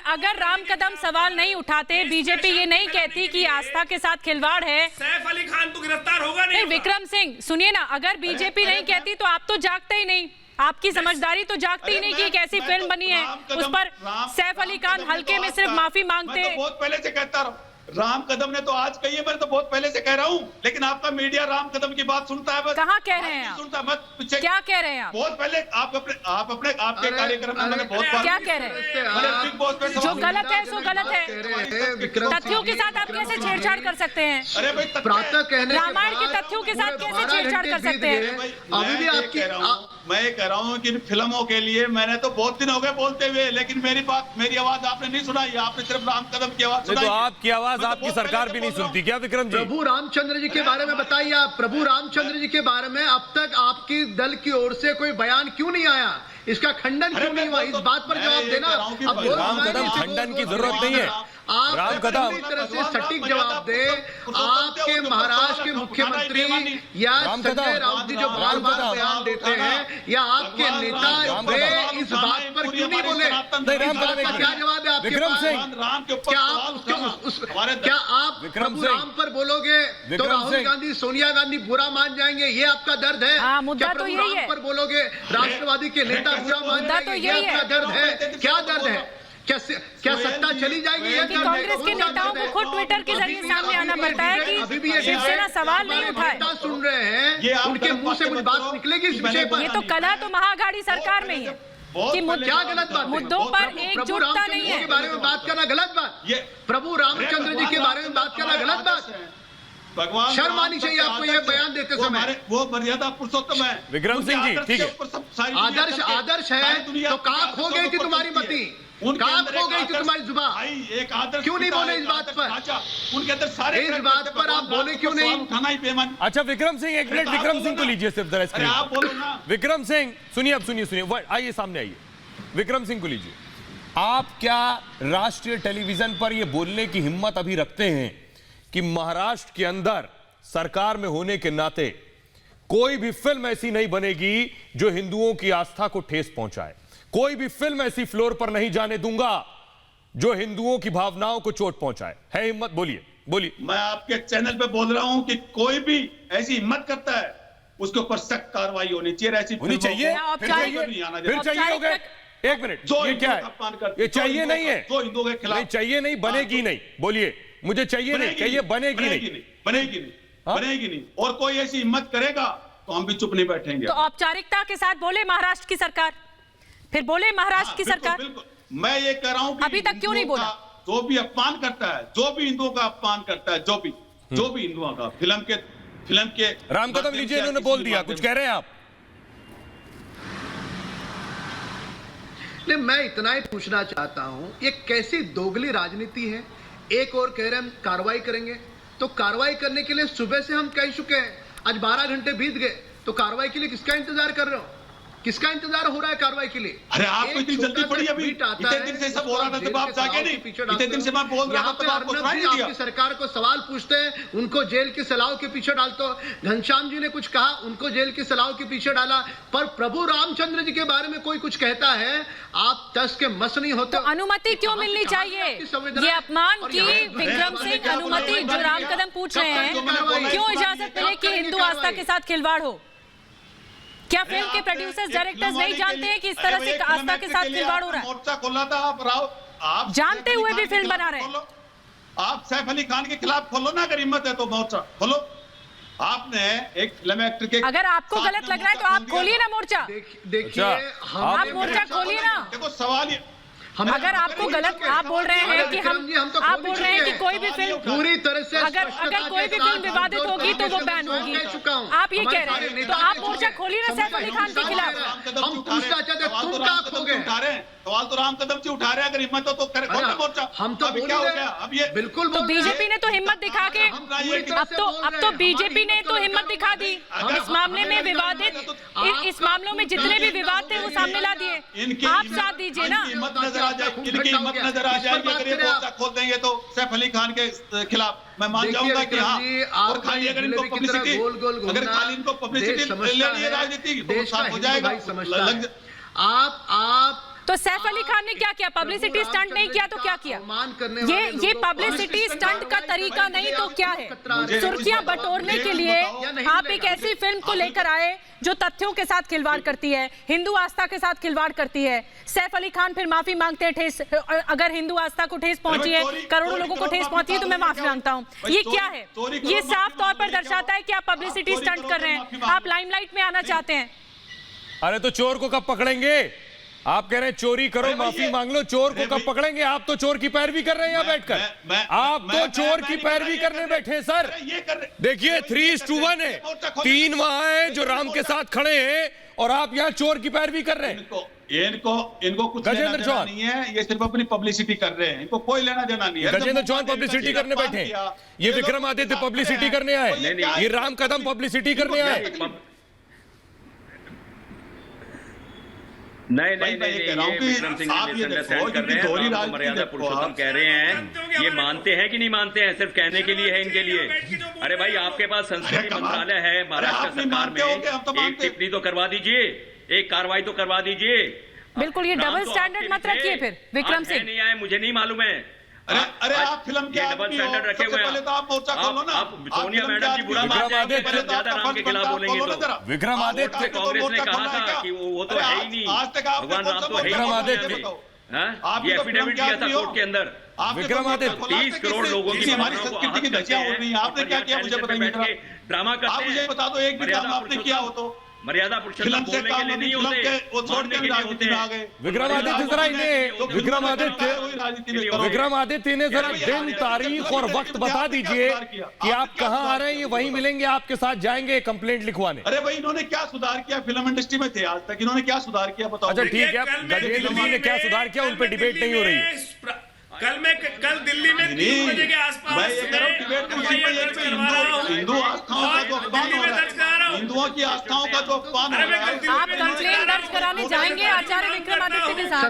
अगर राम कदम सवाल नहीं उठाते, बीजेपी ये नहीं कहती कि आस्था के साथ खिलवाड़ है, सैफ अली खान तो गिरफ्तार होगा नहीं। विक्रम सिंह सुनिए ना, अगर बीजेपी नहीं कहती तो आप तो जागते ही नहीं, आपकी समझदारी तो जागती ही नहीं कि एक ऐसी फिल्म बनी है, उस पर सैफ अली खान हल्के में सिर्फ माफी मांगते। मैं तो बहुत पहले से कहता रहा, राम कदम ने तो आज कही है, मैं तो बहुत पहले से कह रहा हूँ, लेकिन आपका मीडिया राम कदम की बात सुनता है बस। कहाँ कह रहे हैं आप? सुनता मत पीछे, क्या कह रहे हैं आप? बहुत पहले आपके कार्यक्रम में मैंने बहुत क्या कह रहे हैं? जो गलत है सो गलत है। तथ्यों के साथ आप कैसे छेड़छाड़ कर सकते हैं? अरे भाई, प्रातः कहने रामायण के तथ्यों के साथ कैसे छेड़छाड़ कर सकते हैं? अभी भी आपकी मैं कह रहा हूँ कि फिल्मों के लिए मैंने तो बहुत दिन हो गए बोलते हुए, लेकिन मेरी आवाज आपने नहीं सुनाई, आपने सिर्फ राम कदम की आवाज सुनाई। तो आपकी आवाज आपकी सरकार भी नहीं सुनती क्या विक्रम जी? प्रभु रामचंद्र जी के बारे में बताइए आप, प्रभु रामचंद्र जी के बारे में अब तक आपकी दल की ओर से कोई बयान क्यों नहीं आया? इसका खंडन क्यों नहीं हुआ? इस बात पर जवाब देना। अब राम कदम खंडन की जरूरत नहीं है, राम कदम पूरी तरह से सटीक जवाब दे। आपके महाराष्ट्र के मुख्यमंत्री या संजय राउत जी जो बार बार बयान देते हैं, या आपके नेता वे इस बात पर क्यों नहीं बोले? क्या जवाब है आपके? विक्रम सिंह, क्या आप प्रभु राम पर बोलोगे तो राहुल गांधी, सोनिया गांधी बुरा मान जाएंगे, ये आपका दर्द है? मुद्दा तो यही है। पर बोलोगे राष्ट्रवादी के नेता बुरा मान जाएंगे, ये आपका दर्द है? क्या दर्द है? क्या सत्ता चली जाएगी? कांग्रेस के नेताओं को खुद ट्विटर के जरिए सामने आना पड़ता है कि शिवसेना सवाल नहीं उठाए। सुन रहे हैं, उनके मुंह से कुछ बात निकलेगी इस विषय पर? ये तो कला तो महाअघाड़ी सरकार में ही है कि क्या गलत बात? मुद्दों पर एकजुटता नहीं है। के बारे में बात करना गलत बात, प्रभु रामचंद्र जी के बारे में बात करना गलत बात। भगवान शर्म राम आनी चाहिए सबके आपको ये आदर्श बयान देते वो समय। हमारे- वो मर्यादा पुरुषोत्तम है विक्रम उनके सिंह जी, आदर्श ठीक के है। ऊपर सब सारी दुनिया आदर्श चलती है। आदर्श सारी है दुनिया तो उनके कहाँ आदर्शों खो के गई थी ऊपर तुम्हारी चलती है। मति? उनके कहाँ अंदर खो एक गई थी आदर्श- तुम्हारी जुबान? भाई एक आदर्श क्यों नहीं पिता, बोले एक इस बात आदर्श पर? ढांचा, उनके अंदर सारे इस character बात थे, पर आप भगवान बोले राम क्यों को नहीं? सवाल उठाना ही बेईमानी। अच्छा विक्रम सिंह, एक मिनट अरे आप विक्रम बोलो सिंह को ना। लीजिए सिर्फ जरा अरे स्क्रीन आप बोलो ना। विक्रम सिंह सुनिए, अब सुनिए, आइए सामने आइए। विक्रम सिंह को लीजिए। आप क्या राष्ट्रीय टेलीविजन पर यह बोलने की हिम्मत अभी रखते हैं कि महाराष्ट्र के अंदर सरकार में होने के नाते कोई भी फिल्म ऐसी नहीं बनेगी जो हिंदुओं की आस्था को ठेस पहुंचाए? कोई भी फिल्म ऐसी फ्लोर पर नहीं जाने दूंगा जो हिंदुओं की भावनाओं को चोट पहुंचाए? है हिम्मत? बोलिए। मैं आपके चैनल पे बोल रहा हूं कि कोई भी ऐसी हिम्मत करता है उसके ऊपर सख्त कार्रवाई होनी चाहिए। ऐसी होनी फिल्मों चाहिए, को फिर बिल्कुल चाहिए, नहीं आना फिर चाहिए। चाहिए हो गए। एक मिनट, जो ये क्या हिंदुओं का अपमान है? करते, ये जो चाहिए हिंदुओं नहीं का- है, जो हिंदुओं के खिलाफ नहीं चाहिए नहीं, बनेगी नहीं। बोलिए, मुझे चाहिए नहीं, कहिए बनेगी नहीं। बनेगी नहीं, हाँ? बनेगी नहीं। और कोई ऐसी हिम्मत करेगा तो हम भी चुप नहीं बैठेंगे। तो औपचारिकता के साथ बोले महाराष्ट्र की सरकार, फिर बोले महाराष्ट्र की बिल्कुल, सरकार। बिल्कुल। मैं ये कह रहा हूं कि अभी तक क्यों नहीं हिंदुओं बोला? का जो भी अपमान करता है, जो भी हिंदुओं का अपमान करता है, जो भी हिंदुओं का फिल्म के राम कदम लीजिए, इन्होंने बोल दिया, कुछ कह रहे हैं आप? नहीं, मैं इतना ही पूछना चाहता हूं, ये कैसी दोगली राजनीति है? एक और कह रहे हम कार्रवाई करेंगे, तो कार्रवाई करने के लिए सुबह से हम कह चुके हैं, आज 12 घंटे बीत गए, तो कार्रवाई के लिए किसका इंतजार कर रहे हो? किसका इंतजार हो रहा है कार्रवाई के लिए? अरे आपको इतनी छोटा जल्दी सा पड़ी अभी? ट्वीट आता इतने है, दिन से सब हो रहा था जेल तब आप के जागे सलाव नहीं? के पीछे इतने दिन से मैं बोल रहा यहाँ था पे तब आपको अर्नब सुनाई जी नहीं दिया? आपकी सरकार को सवाल पूछते हैं, उनको जेल के सलाव के पीछे डालते हो। घनश्याम जी ने कुछ कहा, उनको जेल के सलाव के पीछे डाला। पर प्रभु रामचंद्र जी के बारे में कोई कुछ कहता है, आप दस के मस नहीं होते। तो अनुमति क्यों मिलनी चाहिए? ये अपमान की विक्रम सिंह अनुमति जो राम कदम पूछ रहे हैं, क्यों इजाजत मिले कि हिंदू आस्था के साथ खिलवाड़ हो? क्या फिल्म के प्रोड्यूसर्स डायरेक्टर्स नहीं जानते हैं कि इस तरह से आस्था के साथ खिलवाड़ हो रहा है? मोर्चा खोला था आप जानते सैफ हुए अली भी खान फिल्म के बना खिलाफ रहे हैं। खोलो। आप सैफ अली खान के खिलाफ खोलो ना, अगर हिम्मत है तो मोर्चा खोलो। आपने एक फिल्म एक्टर के अगर आपको साथ गलत में लग रहा है तो मोर्चा आप खोल खोलिए दिया ना मोर्चा। देखिए, अच्छा, आप मोर्चा खोलिए ना। देखो सवाल ये अगर आपको गलत, आप बोल रहे हैं कि आप बोल रहे हैं कि कोई भी फिल्म पूरी तरह से अगर कोई भी फिल्म विवादित होगी तो वो बैन होगी, आप ये कह रहे हैं, तो आप मोर्चा खोलिए ना सैफ अली खान के खिलाफ। हम पूछना चाहते हैं, तुम कहाँ खो गए? उठा रहे हैं सवाल, तो राम कदम जी उठा रहे हैं। अगर हिम्मत हो तो खोलो मोर्चा। हम तो अभी बोल क्या हो रहे गया? हैं, अब ये बिल्कुल तो बोल रहे हैं। बीजेपी ने तो हिम्मत दिखा के, अब तो बीजेपी ने तो हिम्मत दिखा दी। इस मामले में विवादित, इस मामलों में जितने भी विवाद थे वो सामने ला दिए। आप साथ दीजिए ना। हिम्मत नजर आ जाएगी, इनकी हिम्मत नजर आ जाएगी अगर ये मोर्चा खोल देंगे तो सैफ अली खान के खिलाफ। मैं मान जाऊंगा कि हाँ, और खाली अगर इनको पब्लिसिटी, अगर खाली इनको पब्लिसिटी लेनी है राजनीति तो साफ हो जाएगा। आप तो सैफ अली खान ने क्या किया? पब्लिसिटी स्टंट नहीं किया तो क्या किया? ये पब्लिसिटी स्टंट का तरीका नहीं तो क्या है? सुर्खियां बटोरने के लिए आप एक ऐसी फिल्म को लेकर आए जो तथ्यों के साथ खिलवाड़ करती है, हिंदू आस्था के साथ खिलवाड़ करती है। सैफ अली खान फिर माफी मांगते हैं, ठेस, अगर हिंदू आस्था को ठेस पहुंची है, करोड़ों लोगों को ठेस पहुंची है तो मैं माफी मांगता हूं। ये क्या है? ये साफ तौर पर दर्शाता है कि आप पब्लिसिटी स्टंट कर रहे हैं, आप लाइमलाइट में आना चाहते हैं। अरे तो चोर को कब पकड़ेंगे? आप कह रहे हैं चोरी करो, माफी मांग लो, चोर को कब पकड़ेंगे? आप तो चोर की पैरवी कर रहे हैं यहाँ बैठकर। आप तो चोर की पैरवी करने बैठे सर। देखिए 3:1 है, 3 वहां है जो राम के साथ खड़े हैं और आप यहाँ चोर की पैरवी कर रहे हैं। इनको कुछ लेना देना नहीं है, ये सिर्फ अपनी पब्लिसिटी कर रहे हैं, इनको कोई लेना देना नहीं है। गजेंद्र चौहान पब्लिसिटी करने बैठे हैं, ये विक्रमादित्य पब्लिसिटी करने आए, ये राम कदम पब्लिसिटी करने आए। नहीं, ये विक्रम सिंह मिसअंडरस्टैंड कर रहे हैं। राम को मर्यादा पुरुषोत्तम कह रहे हैं, ये मानते हैं कि नहीं मानते हैं? सिर्फ कहने के लिए है इनके लिए। अरे भाई, आपके पास संस्कृति मंत्रालय है महाराष्ट्र सरकार में, एक टिप्पणी तो करवा दीजिए, एक कार्रवाई तो करवा दीजिए। बिल्कुल, ये डबल स्टैंडर्ड मत रखिए फिर विक्रम सिंह। नहीं आए मुझे नहीं मालूम है। अरे आप फिल्म के डबल स्टैंडर्ड रखे हुए हैं। तो आप मोर्चा खोलो ना। आप सोनिया मैडम जी बुरा मान जाएंगे ज्यादा राम के खिलाफ बोलेंगे तो। विक्रमादित्य कांग्रेस ने कहा था कि वो तो है ही नहीं, भगवान राम तो है ही नहीं। ये एफिडेविट दिया था कोर्ट के अंदर। विक्रमादित्य 30 करोड़ लोगों की हमारी संस्कृति की धज्जियां उड़ रही हैं। आपने क्या किया मुझे बताइए, ड्रामा करते हैं। आप मुझे बता दो एक भी काम आपने किया हो तो। मर्यादा पुरुषोत्तम बोलने के लिए नहीं होते, मानने के लिए होते हैं। विक्रमादित्य जरा इन्हें विक्रमादित्य इन्हें जरा दिन, तारीख और वक्त बता दीजिए कि आप कहां आ रहे हैं, ये वहीं मिलेंगे, आपके साथ जाएंगे कंप्लेंट लिखवाने। अरे भाई इन्होंने क्या सुधार किया, फिल्म इंडस्ट्री में थे आज तक, इन्होंने क्या सुधार किया बताओ। अच्छा ठीक है, गजेंद्र जी ने क्या सुधार किया उन पे डिबेट नहीं हो रही। कल दिल्ली में 3 बजे के आसपास हिंदू आस्थाओं का जो अपमान हो रहा है, हिंदुओं की आस्थाओं का जो अपमान हो रहा है, आप कंप्लेंट दर्ज कराने जाएंगे आचार्य विक्रमादित्य के साथ?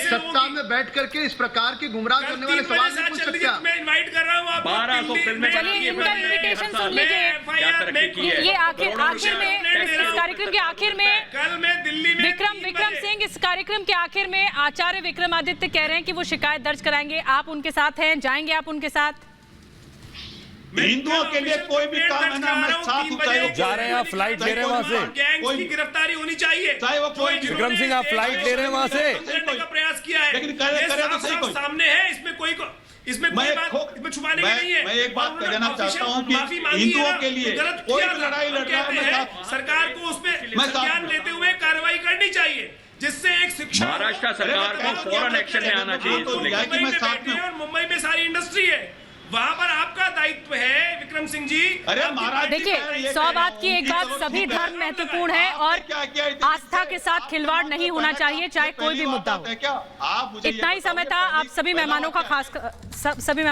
सत्ता में बैठ करके इस प्रकार के गुमराह करने वाले सवाल नहीं पूछ सकते आप। मैं इनवाइट कर रहा हूं आप 1200 फिल्में चलिए इनका इन्विटेशन सुन लीजिए। ये आखिर में इस कार्यक्रम के आखिर में कल मैं दिल्ली में विक्रम सिंह इस कार्यक्रम के आखिर में आचार्य विक्रमादित्य कह रहे हैं कि वो शिकायत दर्ज कराएंगे। आप उनके साथ हैं, जाएंगे आप उनके साथ? हिंदुओं के लिए कोई भी काम है ना, मैं साथ जा रहे हैं, आप फ्लाइट ले रहे हैं वहां से, गैंग्स की गिरफ्तारी होनी चाहिए, चाहे वो कोई विक्रम सिंह आप फ्लाइट ले रहे हैं वहां से, करने का प्रयास किया है, लेकिन करे तो सही कोई सामने है, इसमें कोई बात इसमें छुपाने की नहीं है। मैं एक बात कहना चाहता हूं कि हिंदुओं के लिए कोई भी लड़ाई लड़ रहा है, सरकार को उसमें संज्ञान लेते हुए कार्रवाई करनी चाहिए, जिससे एक शिक्षा महाराष्ट्र सरकार को फौरन एक्शन में आना चाहिए। मुंबई में सारी इंडस्ट्री है, वहां पर आपका दायित्व है विक्रम सिंह जी। अरे महाराज देखिए 100 बात की एक बात, सभी धर्म महत्वपूर्ण है और आस्था के साथ खिलवाड़ नहीं होना चाहिए, चाहे कोई भी मुद्दा हो। इतना ही समय था। आप सभी मेहमानों का खास सभी